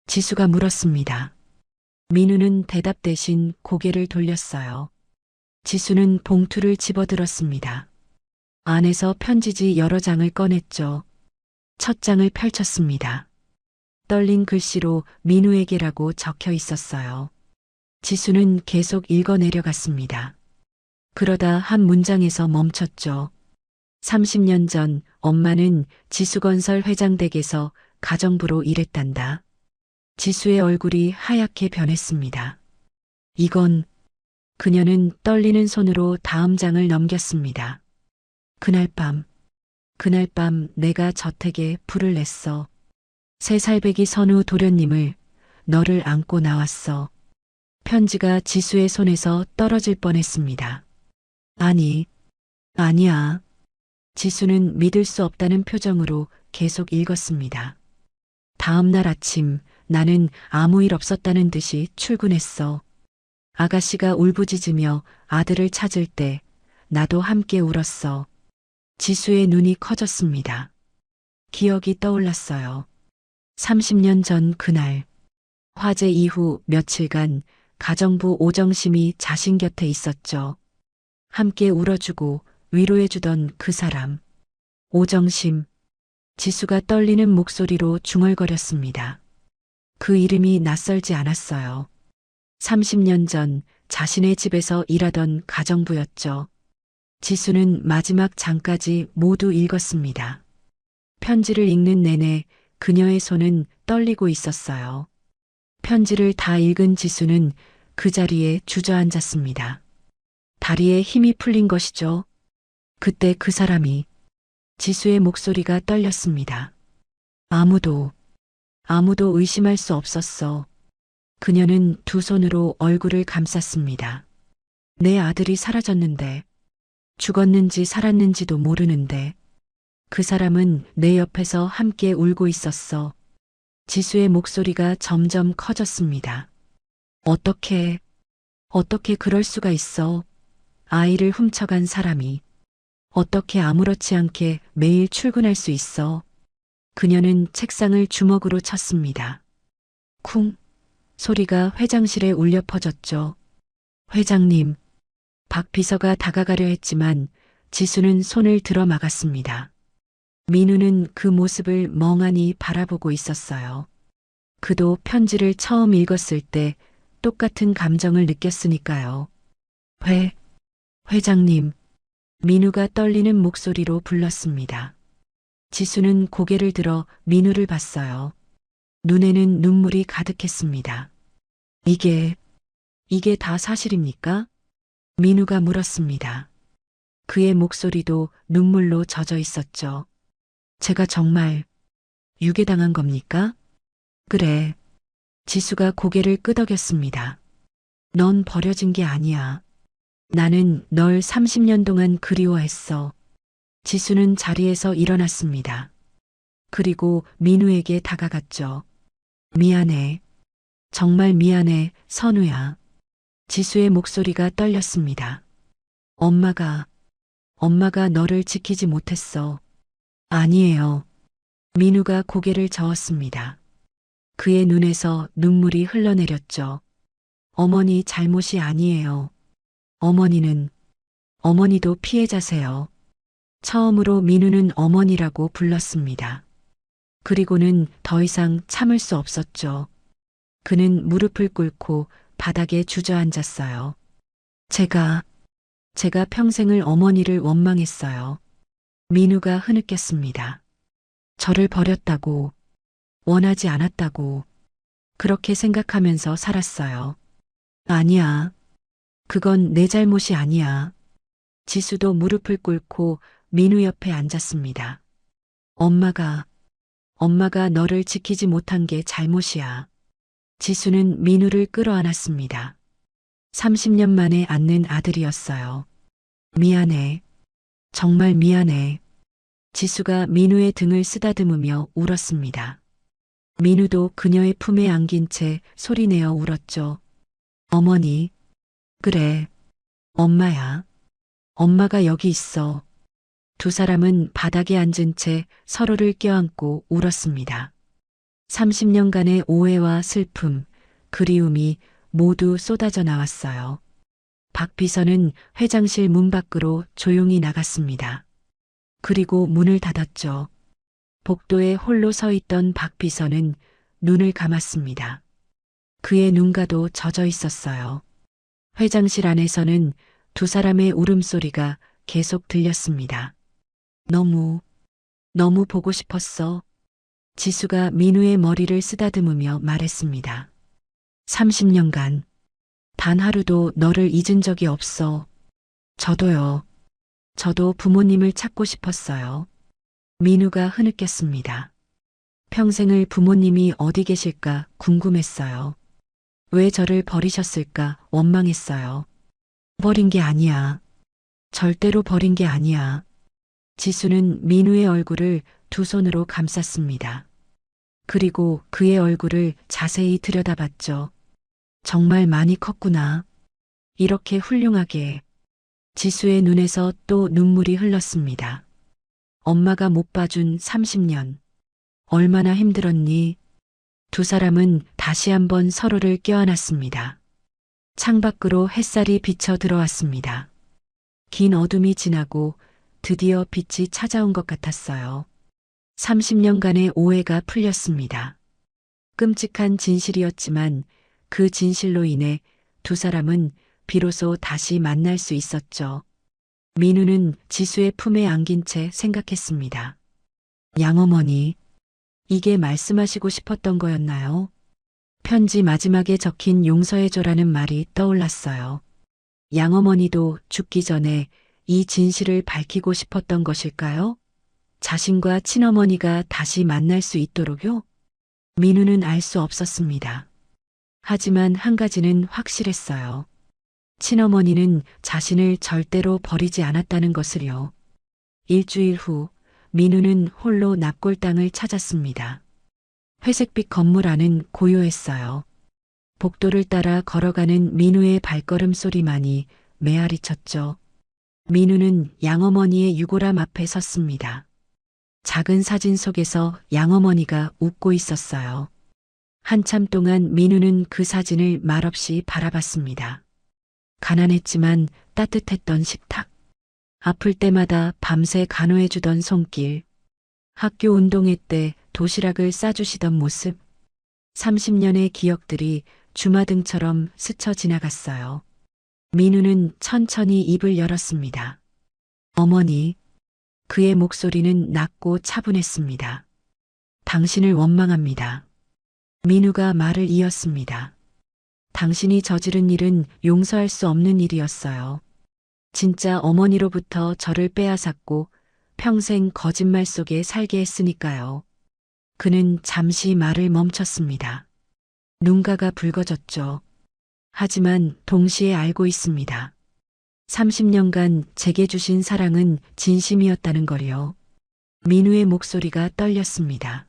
지수가 물었습니다. 민우는 대답 대신 고개를 돌렸어요. 지수는 봉투를 집어들었습니다. 안에서 편지지 여러 장을 꺼냈죠. 첫 장을 펼쳤습니다. 떨린 글씨로 민우에게라고 적혀 있었어요. 지수는 계속 읽어 내려갔습니다. 그러다 한 문장에서 멈췄죠. 30년 전 엄마는 지수건설 회장 댁에서 가정부로 일했단다. 지수의 얼굴이 하얗게 변했습니다. 이건, 그녀는 떨리는 손으로 다음 장을 넘겼습니다. 그날 밤 내가 저택에 불을 냈어. 새 살배기 선우 도련님을 너를 안고 나왔어. 편지가 지수의 손에서 떨어질 뻔했습니다. 아니야. 지수는 믿을 수 없다는 표정으로 계속 읽었습니다. 다음 날 아침 나는 아무 일 없었다는 듯이 출근했어. 아가씨가 울부짖으며 아들을 찾을 때 나도 함께 울었어. 지수의 눈이 커졌습니다. 기억이 떠올랐어요. 30년 전 그날, 화재 이후 며칠간 가정부 오정심이 자신 곁에 있었죠. 함께 울어주고 위로해주던 그 사람. 오정심. 지수가 떨리는 목소리로 중얼거렸습니다. 그 이름이 낯설지 않았어요. 30년 전 자신의 집에서 일하던 가정부였죠. 지수는 마지막 장까지 모두 읽었습니다. 편지를 읽는 내내 그녀의 손은 떨리고 있었어요. 편지를 다 읽은 지수는 그 자리에 주저앉았습니다. 다리에 힘이 풀린 것이죠. 그때 그 사람이. 지수의 목소리가 떨렸습니다. 아무도 의심할 수 없었어. 그녀는 두 손으로 얼굴을 감쌌습니다. 내 아들이 사라졌는데, 죽었는지 살았는지도 모르는데, 그 사람은 내 옆에서 함께 울고 있었어. 지수의 목소리가 점점 커졌습니다. 어떻게 그럴 수가 있어? 아이를 훔쳐간 사람이. 어떻게 아무렇지 않게 매일 출근할 수 있어? 그녀는 책상을 주먹으로 쳤습니다. 쿵! 소리가 회장실에 울려 퍼졌죠. 회장님. 박 비서가 다가가려 했지만 지수는 손을 들어 막았습니다. 민우는 그 모습을 멍하니 바라보고 있었어요. 그도 편지를 처음 읽었을 때 똑같은 감정을 느꼈으니까요. 회장님. 민우가 떨리는 목소리로 불렀습니다. 지수는 고개를 들어 민우를 봤어요. 눈에는 눈물이 가득했습니다. 이게 다 사실입니까? 민우가 물었습니다. 그의 목소리도 눈물로 젖어 있었죠. 제가 정말 유괴당한 겁니까? 그래. 지수가 고개를 끄덕였습니다. 넌 버려진 게 아니야. 나는 널 30년 동안 그리워했어. 지수는 자리에서 일어났습니다. 그리고 민우에게 다가갔죠. 미안해. 정말 미안해, 선우야. 지수의 목소리가 떨렸습니다. 엄마가 너를 지키지 못했어. 아니에요. 민우가 고개를 저었습니다. 그의 눈에서 눈물이 흘러내렸죠. 어머니 잘못이 아니에요. 어머니도 피해자세요. 처음으로 민우는 어머니라고 불렀습니다. 그리고는 더 이상 참을 수 없었죠. 그는 무릎을 꿇고 바닥에 주저앉았어요. 제가 평생을 어머니를 원망했어요. 민우가 흐느꼈습니다. 저를 버렸다고, 원하지 않았다고, 그렇게 생각하면서 살았어요. 아니야. 그건 내 잘못이 아니야. 지수도 무릎을 꿇고 민우 옆에 앉았습니다. 엄마가 너를 지키지 못한 게 잘못이야. 지수는 민우를 끌어안았습니다. 30년 만에 안는 아들이었어요. 미안해. 정말 미안해. 지수가 민우의 등을 쓰다듬으며 울었습니다. 민우도 그녀의 품에 안긴 채 소리내어 울었죠. 어머니. 그래. 엄마야. 엄마가 여기 있어. 두 사람은 바닥에 앉은 채 서로를 껴안고 울었습니다. 30년간의 오해와 슬픔, 그리움이 모두 쏟아져 나왔어요. 박 비서는 회장실 문 밖으로 조용히 나갔습니다. 그리고 문을 닫았죠. 복도에 홀로 서 있던 박 비서는 눈을 감았습니다. 그의 눈가도 젖어 있었어요. 회장실 안에서는 두 사람의 울음소리가 계속 들렸습니다. 너무 보고 싶었어. 지수가 민우의 머리를 쓰다듬으며 말했습니다. 30년간 단 하루도 너를 잊은 적이 없어. 저도요. 저도 부모님을 찾고 싶었어요. 민우가 흐느꼈습니다. 평생을 부모님이 어디 계실까 궁금했어요. 왜 저를 버리셨을까 원망했어요. 버린 게 아니야. 절대로 버린 게 아니야. 지수는 민우의 얼굴을 두 손으로 감쌌습니다. 그리고 그의 얼굴을 자세히 들여다봤죠. 정말 많이 컸구나. 이렇게 훌륭하게. 지수의 눈에서 또 눈물이 흘렀습니다. 엄마가 못 봐준 30년. 얼마나 힘들었니? 두 사람은 다시 한번 서로를 껴안았습니다. 창밖으로 햇살이 비쳐 들어왔습니다. 긴 어둠이 지나고 드디어 빛이 찾아온 것 같았어요. 30년간의 오해가 풀렸습니다. 끔찍한 진실이었지만 그 진실로 인해 두 사람은 비로소 다시 만날 수 있었죠. 민우는 지수의 품에 안긴 채 생각했습니다. 양어머니, 이게 말씀하시고 싶었던 거였나요? 편지 마지막에 적힌 용서해줘라는 말이 떠올랐어요. 양어머니도 죽기 전에 이 진실을 밝히고 싶었던 것일까요? 자신과 친어머니가 다시 만날 수 있도록요? 민우는 알 수 없었습니다. 하지만 한 가지는 확실했어요. 친어머니는 자신을 절대로 버리지 않았다는 것을요. 일주일 후 민우는 홀로 납골당을 찾았습니다. 회색빛 건물 안은 고요했어요. 복도를 따라 걸어가는 민우의 발걸음 소리만이 메아리 쳤죠. 민우는 양어머니의 유골함 앞에 섰습니다. 작은 사진 속에서 양어머니가 웃고 있었어요. 한참 동안 민우는 그 사진을 말없이 바라봤습니다. 가난했지만 따뜻했던 식탁. 아플 때마다 밤새 간호해주던 손길. 학교 운동회 때 도시락을 싸주시던 모습. 30년의 기억들이 주마등처럼 스쳐 지나갔어요. 민우는 천천히 입을 열었습니다. 어머니. 그의 목소리는 낮고 차분했습니다. 당신을 원망합니다. 민우가 말을 이었습니다. 당신이 저지른 일은 용서할 수 없는 일이었어요. 진짜 어머니로부터 저를 빼앗았고 평생 거짓말 속에 살게 했으니까요. 그는 잠시 말을 멈췄습니다. 눈가가 붉어졌죠. 하지만 동시에 알고 있습니다. 30년간 제게 주신 사랑은 진심이었다는 걸요. 민우의 목소리가 떨렸습니다.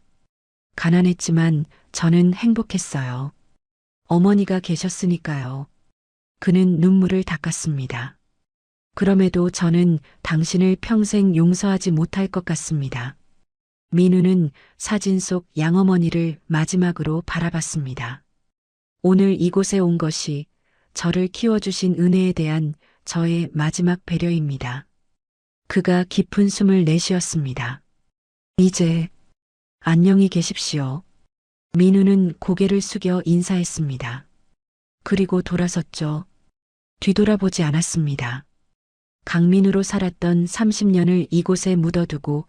가난했지만 저는 행복했어요. 어머니가 계셨으니까요. 그는 눈물을 닦았습니다. 그럼에도 저는 당신을 평생 용서하지 못할 것 같습니다. 민우는 사진 속 양어머니를 마지막으로 바라봤습니다. 오늘 이곳에 온 것이 저를 키워주신 은혜에 대한 저의 마지막 배려입니다. 그가 깊은 숨을 내쉬었습니다. 이제 안녕히 계십시오. 민우는 고개를 숙여 인사했습니다. 그리고 돌아섰죠. 뒤돌아보지 않았습니다. 강민우로 살았던 30년을 이곳에 묻어두고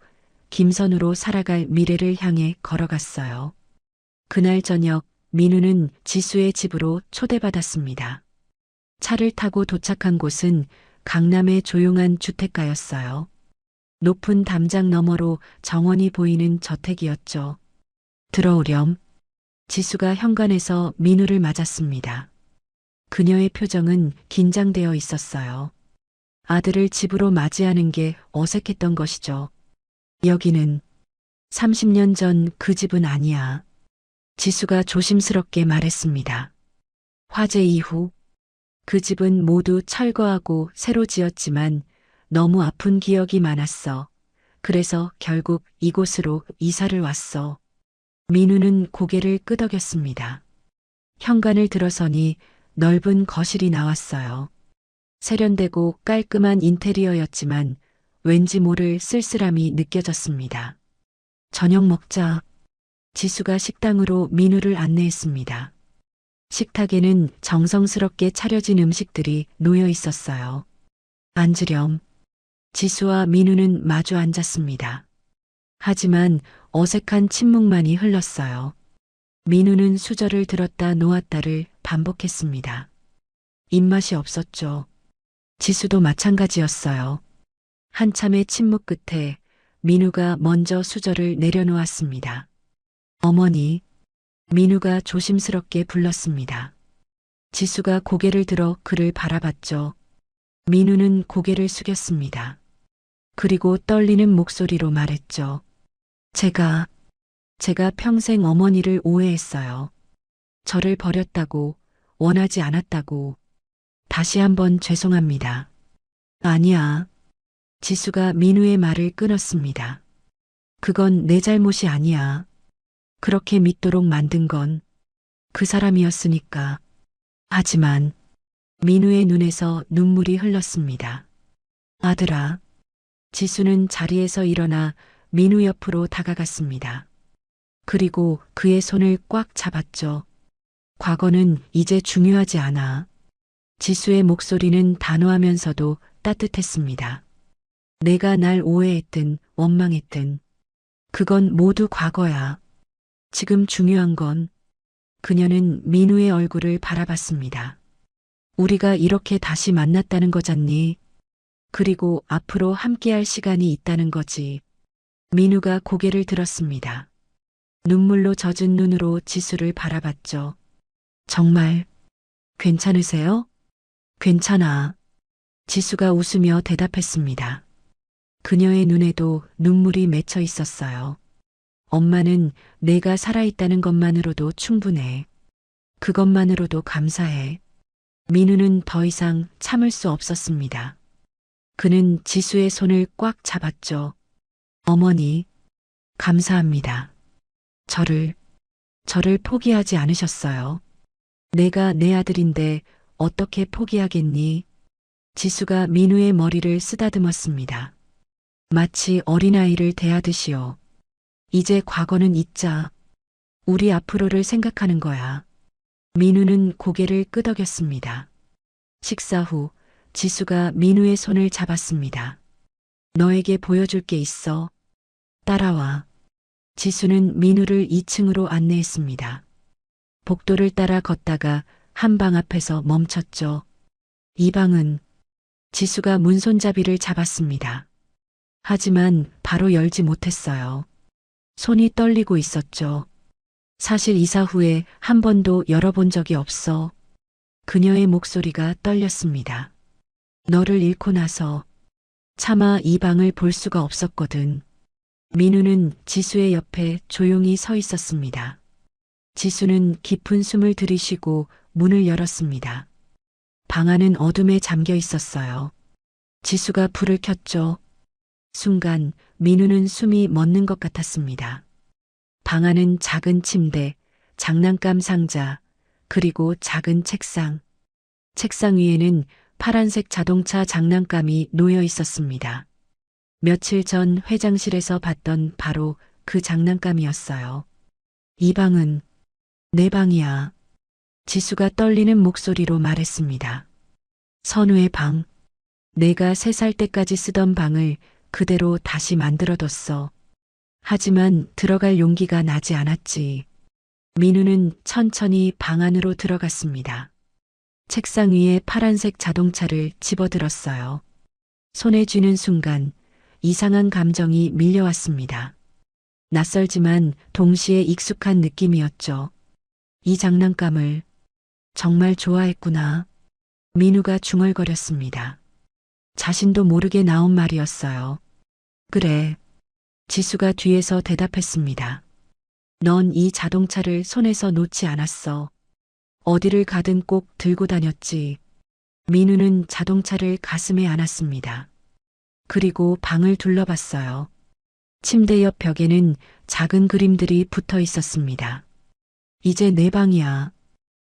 김선우로 살아갈 미래를 향해 걸어갔어요. 그날 저녁 민우는 지수의 집으로 초대받았습니다. 차를 타고 도착한 곳은 강남의 조용한 주택가였어요. 높은 담장 너머로 정원이 보이는 저택이었죠. 들어오렴. 지수가 현관에서 민우를 맞았습니다. 그녀의 표정은 긴장되어 있었어요. 아들을 집으로 맞이하는 게 어색했던 것이죠. 여기는 30년 전 그 집은 아니야. 지수가 조심스럽게 말했습니다. 화재 이후 그 집은 모두 철거하고 새로 지었지만 너무 아픈 기억이 많았어. 그래서 결국 이곳으로 이사를 왔어. 민우는 고개를 끄덕였습니다. 현관을 들어서니 넓은 거실이 나왔어요. 세련되고 깔끔한 인테리어였지만 왠지 모를 쓸쓸함이 느껴졌습니다. 저녁 먹자. 지수가 식당으로 민우를 안내했습니다. 식탁에는 정성스럽게 차려진 음식들이 놓여 있었어요. 앉으렴. 지수와 민우는 마주 앉았습니다. 하지만 어색한 침묵만이 흘렀어요. 민우는 수저를 들었다 놓았다를 반복했습니다. 입맛이 없었죠. 지수도 마찬가지였어요. 한참의 침묵 끝에 민우가 먼저 수저를 내려놓았습니다. 어머니. 민우가 조심스럽게 불렀습니다. 지수가 고개를 들어 그를 바라봤죠. 민우는 고개를 숙였습니다. 그리고 떨리는 목소리로 말했죠. 제가 평생 어머니를 오해했어요. 저를 버렸다고, 원하지 않았다고. 다시 한번 죄송합니다. 아니야. 지수가 민우의 말을 끊었습니다. 그건 내 잘못이 아니야. 그렇게 믿도록 만든 건 그 사람이었으니까. 하지만 민우의 눈에서 눈물이 흘렀습니다. 아들아. 지수는 자리에서 일어나 민우 옆으로 다가갔습니다. 그리고 그의 손을 꽉 잡았죠. 과거는 이제 중요하지 않아. 지수의 목소리는 단호하면서도 따뜻했습니다. 내가 날 오해했든 원망했든 그건 모두 과거야. 지금 중요한 건 그녀는 민우의 얼굴을 바라봤습니다. 우리가 이렇게 다시 만났다는 거잖니. 그리고 앞으로 함께할 시간이 있다는 거지. 민우가 고개를 들었습니다. 눈물로 젖은 눈으로 지수를 바라봤죠. 정말 괜찮으세요? 괜찮아. 지수가 웃으며 대답했습니다. 그녀의 눈에도 눈물이 맺혀 있었어요. 엄마는 내가 살아있다는 것만으로도 충분해. 그것만으로도 감사해. 민우는 더 이상 참을 수 없었습니다. 그는 지수의 손을 꽉 잡았죠. 어머니, 감사합니다. 저를 포기하지 않으셨어요. 내가 내 아들인데 어떻게 포기하겠니? 지수가 민우의 머리를 쓰다듬었습니다. 마치 어린아이를 대하듯이요. 이제 과거는 잊자. 우리 앞으로를 생각하는 거야. 민우는 고개를 끄덕였습니다. 식사 후 지수가 민우의 손을 잡았습니다. 너에게 보여줄 게 있어. 따라와. 지수는 민우를 2층으로 안내했습니다. 복도를 따라 걷다가 한 방 앞에서 멈췄죠. 이 방은 지수가 문손잡이를 잡았습니다. 하지만 바로 열지 못했어요. 손이 떨리고 있었죠. 사실 이사 후에 한 번도 열어본 적이 없어. 그녀의 목소리가 떨렸습니다. 너를 잃고 나서 차마 이 방을 볼 수가 없었거든. 민우는 지수의 옆에 조용히 서 있었습니다. 지수는 깊은 숨을 들이쉬고 문을 열었습니다. 방 안은 어둠에 잠겨 있었어요. 지수가 불을 켰죠. 순간 민우는 숨이 멎는 것 같았습니다. 방 안은 작은 침대, 장난감 상자, 그리고 작은 책상. 책상 위에는 파란색 자동차 장난감이 놓여 있었습니다. 며칠 전 회장실에서 봤던 바로 그 장난감이었어요. 이 방은 내 방이야. 지수가 떨리는 목소리로 말했습니다. 선우의 방. 내가 3살 때까지 쓰던 방을 그대로 다시 만들어뒀어. 하지만 들어갈 용기가 나지 않았지. 민우는 천천히 방 안으로 들어갔습니다. 책상 위에 파란색 자동차를 집어들었어요. 손에 쥐는 순간 이상한 감정이 밀려왔습니다. 낯설지만 동시에 익숙한 느낌이었죠. 이 장난감을 정말 좋아했구나. 민우가 중얼거렸습니다. 자신도 모르게 나온 말이었어요. 그래. 지수가 뒤에서 대답했습니다. 넌 이 자동차를 손에서 놓지 않았어. 어디를 가든 꼭 들고 다녔지. 민우는 자동차를 가슴에 안았습니다. 그리고 방을 둘러봤어요. 침대 옆 벽에는 작은 그림들이 붙어 있었습니다. 이제 내 방이야.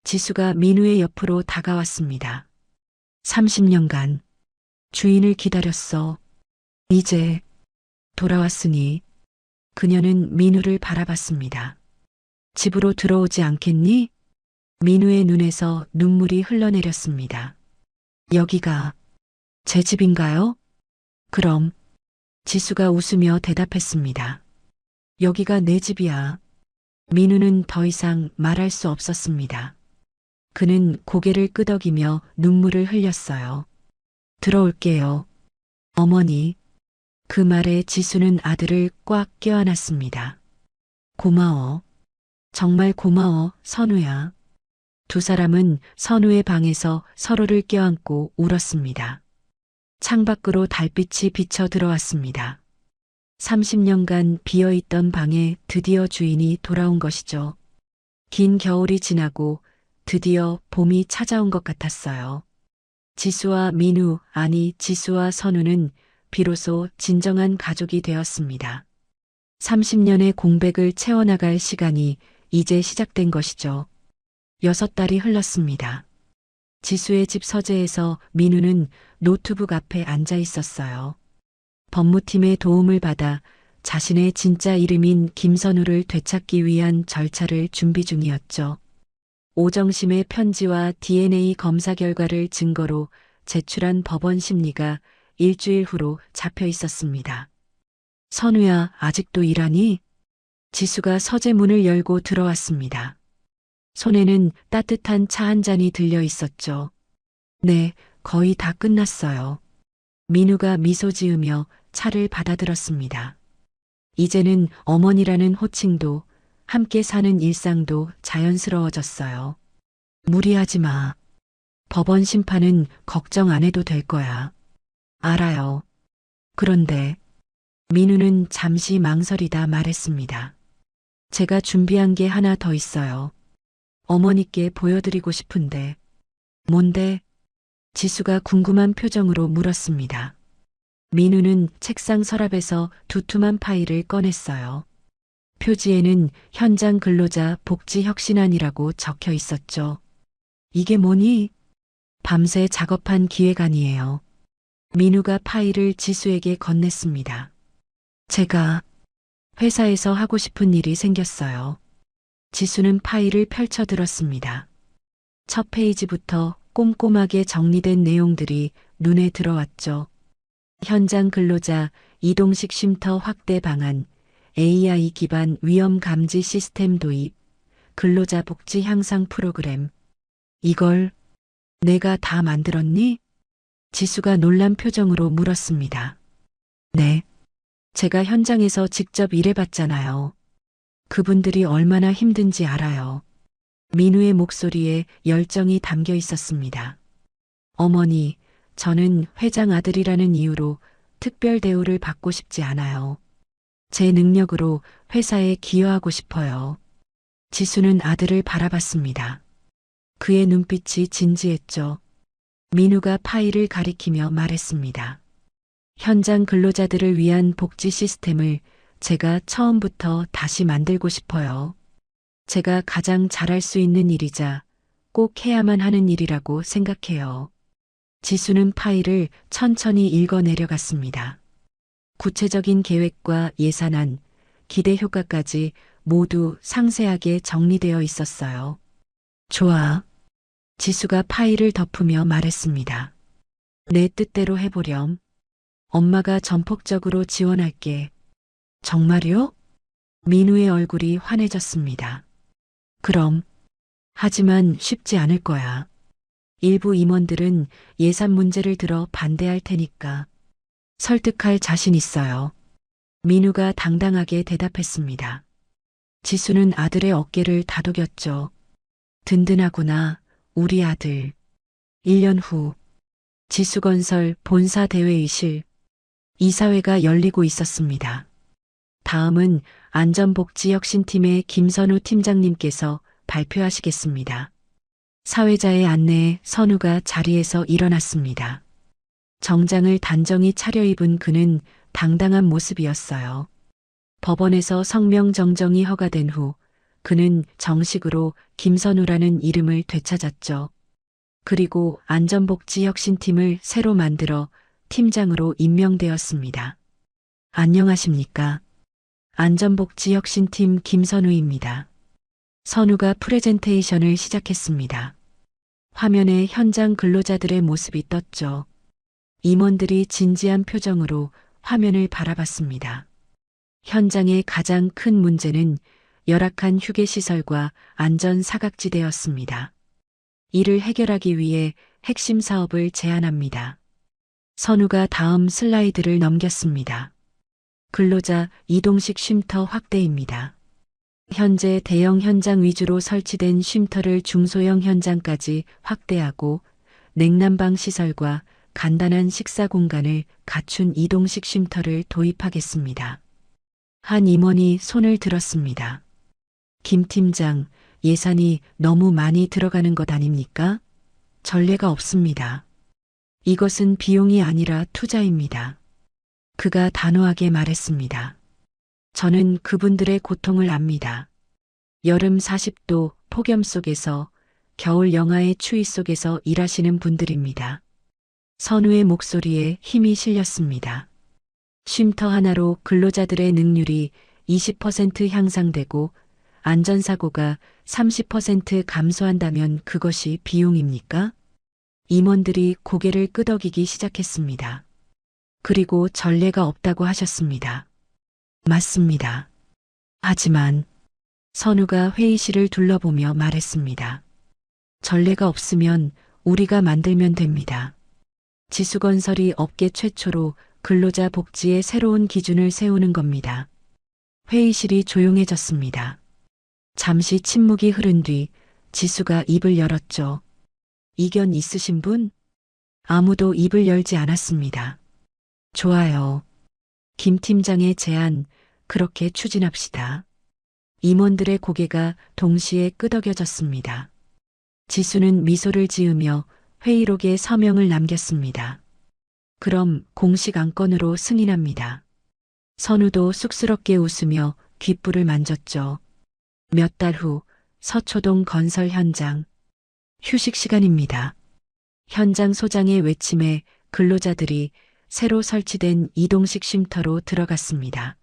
지수가 민우의 옆으로 다가왔습니다. 30년간 주인을 기다렸어. 이제 돌아왔으니. 그녀는 민우를 바라봤습니다. 집으로 들어오지 않겠니? 민우의 눈에서 눈물이 흘러내렸습니다. 여기가 제 집인가요? 그럼. 지수가 웃으며 대답했습니다. 여기가 내 집이야. 민우는 더 이상 말할 수 없었습니다. 그는 고개를 끄덕이며 눈물을 흘렸어요. 들어올게요. 어머니. 그 말에 지수는 아들을 꽉 껴안았습니다. 고마워. 정말 고마워, 선우야. 두 사람은 선우의 방에서 서로를 껴안고 울었습니다. 창밖으로 달빛이 비쳐 들어왔습니다. 30년간 비어있던 방에 드디어 주인이 돌아온 것이죠. 긴 겨울이 지나고 드디어 봄이 찾아온 것 같았어요. 지수와 민우, 아니 지수와 선우는 비로소 진정한 가족이 되었습니다. 30년의 공백을 채워나갈 시간이 이제 시작된 것이죠. 6달이 흘렀습니다. 지수의 집 서재에서 민우는 노트북 앞에 앉아 있었어요. 법무팀의 도움을 받아 자신의 진짜 이름인 김선우를 되찾기 위한 절차를 준비 중이었죠. 오정심의 편지와 DNA 검사 결과를 증거로 제출한 법원 심리가 일주일 후로 잡혀 있었습니다. 선우야, 아직도 일하니? 지수가 서재 문을 열고 들어왔습니다. 손에는 따뜻한 차 한 잔이 들려 있었죠. 네, 거의 다 끝났어요. 민우가 미소 지으며 차를 받아들었습니다. 이제는 어머니라는 호칭도 함께 사는 일상도 자연스러워졌어요. 무리하지 마. 법원 심판은 걱정 안 해도 될 거야. 알아요. 그런데 민우는 잠시 망설이다 말했습니다. 제가 준비한 게 하나 더 있어요. 어머니께 보여드리고 싶은데. 뭔데? 지수가 궁금한 표정으로 물었습니다. 민우는 책상 서랍에서 두툼한 파일을 꺼냈어요. 표지에는 현장 근로자 복지혁신안이라고 적혀 있었죠. 이게 뭐니? 밤새 작업한 기획안이에요. 민우가 파일을 지수에게 건넸습니다. 제가 회사에서 하고 싶은 일이 생겼어요. 지수는 파일을 펼쳐 들었습니다. 첫 페이지부터 꼼꼼하게 정리된 내용들이 눈에 들어왔죠. 현장 근로자 이동식 쉼터 확대 방안, AI 기반 위험 감지 시스템 도입, 근로자 복지 향상 프로그램. 이걸 내가 다 만들었니? 지수가 놀란 표정으로 물었습니다. 네. 제가 현장에서 직접 일해봤잖아요. 그분들이 얼마나 힘든지 알아요. 민우의 목소리에 열정이 담겨 있었습니다. 어머니, 저는 회장 아들이라는 이유로 특별 대우를 받고 싶지 않아요. 제 능력으로 회사에 기여하고 싶어요. 지수는 아들을 바라봤습니다. 그의 눈빛이 진지했죠. 민우가 파일을 가리키며 말했습니다. 현장 근로자들을 위한 복지 시스템을 제가 처음부터 다시 만들고 싶어요. 제가 가장 잘할 수 있는 일이자 꼭 해야만 하는 일이라고 생각해요. 지수는 파일을 천천히 읽어 내려갔습니다. 구체적인 계획과 예산안, 기대 효과까지 모두 상세하게 정리되어 있었어요. 좋아. 지수가 파일을 덮으며 말했습니다. 내 뜻대로 해보렴. 엄마가 전폭적으로 지원할게. 정말요? 민우의 얼굴이 환해졌습니다. 그럼. 하지만 쉽지 않을 거야. 일부 임원들은 예산 문제를 들어 반대할 테니까. 설득할 자신 있어요. 민우가 당당하게 대답했습니다. 지수는 아들의 어깨를 다독였죠. 든든하구나, 우리 아들. 1년 후, 지수건설 본사 대회의실, 이사회가 열리고 있었습니다. 다음은 안전복지혁신팀의 김선우 팀장님께서 발표하시겠습니다. 사회자의 안내에 선우가 자리에서 일어났습니다. 정장을 단정히 차려입은 그는 당당한 모습이었어요. 법원에서 성명 정정이 허가된 후 그는 정식으로 김선우라는 이름을 되찾았죠. 그리고 안전복지혁신팀을 새로 만들어 팀장으로 임명되었습니다. 안녕하십니까? 안전복지혁신팀 김선우입니다. 선우가 프레젠테이션을 시작했습니다. 화면에 현장 근로자들의 모습이 떴죠. 임원들이 진지한 표정으로 화면을 바라봤습니다. 현장의 가장 큰 문제는 열악한 휴게시설과 안전 사각지대였습니다. 이를 해결하기 위해 핵심 사업을 제안합니다. 선우가 다음 슬라이드를 넘겼습니다. 근로자 이동식 쉼터 확대입니다. 현재 대형 현장 위주로 설치된 쉼터를 중소형 현장까지 확대하고 냉난방 시설과 간단한 식사 공간을 갖춘 이동식 쉼터를 도입하겠습니다. 한 임원이 손을 들었습니다. 김 팀장, 예산이 너무 많이 들어가는 것 아닙니까? 전례가 없습니다. 이것은 비용이 아니라 투자입니다. 그가 단호하게 말했습니다. 저는 그분들의 고통을 압니다. 여름 40도 폭염 속에서 겨울 영하의 추위 속에서 일하시는 분들입니다. 선우의 목소리에 힘이 실렸습니다. 쉼터 하나로 근로자들의 능률이 20% 향상되고 안전사고가 30% 감소한다면 그것이 비용입니까? 임원들이 고개를 끄덕이기 시작했습니다. 그리고 전례가 없다고 하셨습니다. 맞습니다. 하지만 선우가 회의실을 둘러보며 말했습니다. 전례가 없으면 우리가 만들면 됩니다. 지수건설이 업계 최초로 근로자 복지의 새로운 기준을 세우는 겁니다. 회의실이 조용해졌습니다. 잠시 침묵이 흐른 뒤 지수가 입을 열었죠. 이견 있으신 분? 아무도 입을 열지 않았습니다. 좋아요. 김 팀장의 제안, 그렇게 추진합시다. 임원들의 고개가 동시에 끄덕여졌습니다. 지수는 미소를 지으며 회의록에 서명을 남겼습니다. 그럼 공식 안건으로 승인합니다. 선우도 쑥스럽게 웃으며 귓불을 만졌죠. 몇 달 후 서초동 건설 현장. 휴식 시간입니다. 현장 소장의 외침에 근로자들이 새로 설치된 이동식 쉼터로 들어갔습니다.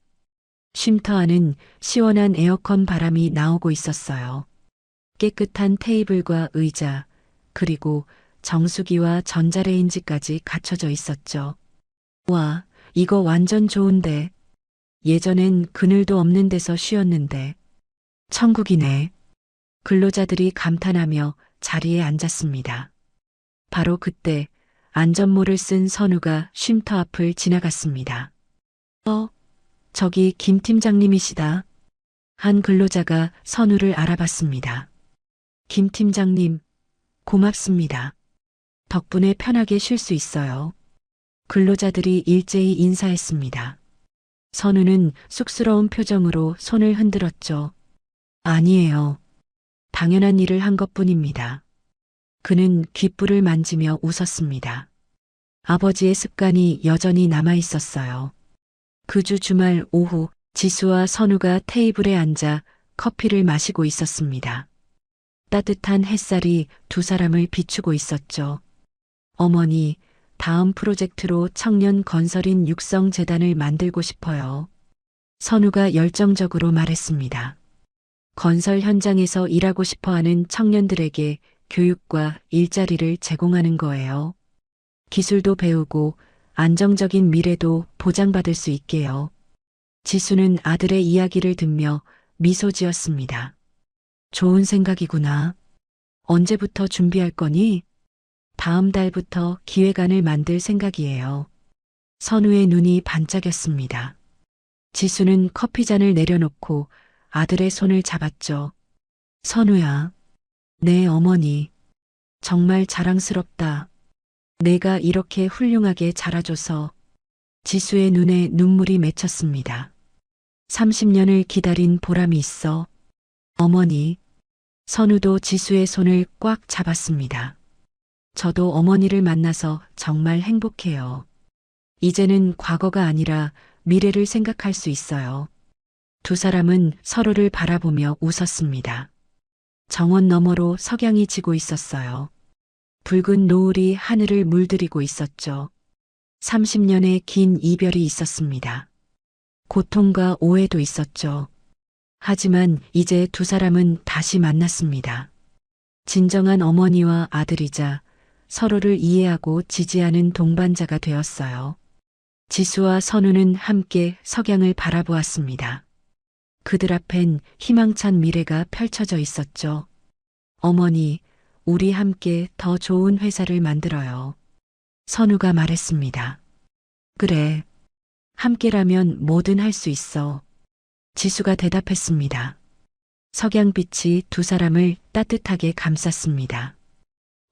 쉼터 안은 시원한 에어컨 바람이 나오고 있었어요. 깨끗한 테이블과 의자, 그리고 정수기와 전자레인지까지 갖춰져 있었죠. 와, 이거 완전 좋은데. 예전엔 그늘도 없는 데서 쉬었는데. 천국이네. 근로자들이 감탄하며 자리에 앉았습니다. 바로 그때 안전모를 쓴 선우가 쉼터 앞을 지나갔습니다. 저기 김 팀장님이시다. 한 근로자가 선우를 알아봤습니다. 김 팀장님, 고맙습니다. 덕분에 편하게 쉴 수 있어요. 근로자들이 일제히 인사했습니다. 선우는 쑥스러운 표정으로 손을 흔들었죠. 아니에요. 당연한 일을 한 것뿐입니다. 그는 귓불을 만지며 웃었습니다. 아버지의 습관이 여전히 남아 있었어요. 그 주 주말 오후 지수와 선우가 테이블에 앉아 커피를 마시고 있었습니다. 따뜻한 햇살이 두 사람을 비추고 있었죠. 어머니, 다음 프로젝트로 청년 건설인 육성재단을 만들고 싶어요. 선우가 열정적으로 말했습니다. 건설 현장에서 일하고 싶어하는 청년들에게 교육과 일자리를 제공하는 거예요. 기술도 배우고 안정적인 미래도 보장받을 수 있게요. 지수는 아들의 이야기를 듣며 미소 지었습니다. 좋은 생각이구나. 언제부터 준비할 거니? 다음 달부터 기획안을 만들 생각이에요. 선우의 눈이 반짝였습니다. 지수는 커피잔을 내려놓고 아들의 손을 잡았죠. 선우야, 내 어머니, 정말 자랑스럽다. 내가 이렇게 훌륭하게 자라줘서. 지수의 눈에 눈물이 맺혔습니다. 30년을 기다린 보람이 있어. 어머니. 선우도 지수의 손을 꽉 잡았습니다. 저도 어머니를 만나서 정말 행복해요. 이제는 과거가 아니라 미래를 생각할 수 있어요. 두 사람은 서로를 바라보며 웃었습니다. 정원 너머로 석양이 지고 있었어요. 붉은 노을이 하늘을 물들이고 있었죠. 30년의 긴 이별이 있었습니다. 고통과 오해도 있었죠. 하지만 이제 두 사람은 다시 만났습니다. 진정한 어머니와 아들이자 서로를 이해하고 지지하는 동반자가 되었어요. 지수와 선우는 함께 석양을 바라보았습니다. 그들 앞엔 희망찬 미래가 펼쳐져 있었죠. 어머니, 우리 함께 더 좋은 회사를 만들어요. 선우가 말했습니다. 그래. 함께라면 뭐든 할 수 있어. 지수가 대답했습니다. 석양빛이 두 사람을 따뜻하게 감쌌습니다.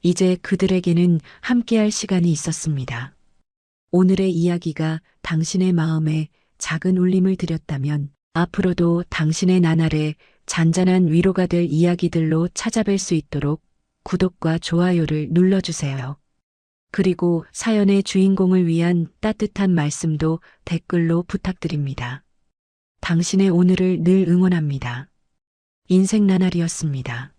이제 그들에게는 함께할 시간이 있었습니다. 오늘의 이야기가 당신의 마음에 작은 울림을 드렸다면 앞으로도 당신의 나날에 잔잔한 위로가 될 이야기들로 찾아뵐 수 있도록 구독과 좋아요를 눌러주세요. 그리고 사연의 주인공을 위한 따뜻한 말씀도 댓글로 부탁드립니다. 당신의 오늘을 늘 응원합니다. 인생 나날이었습니다.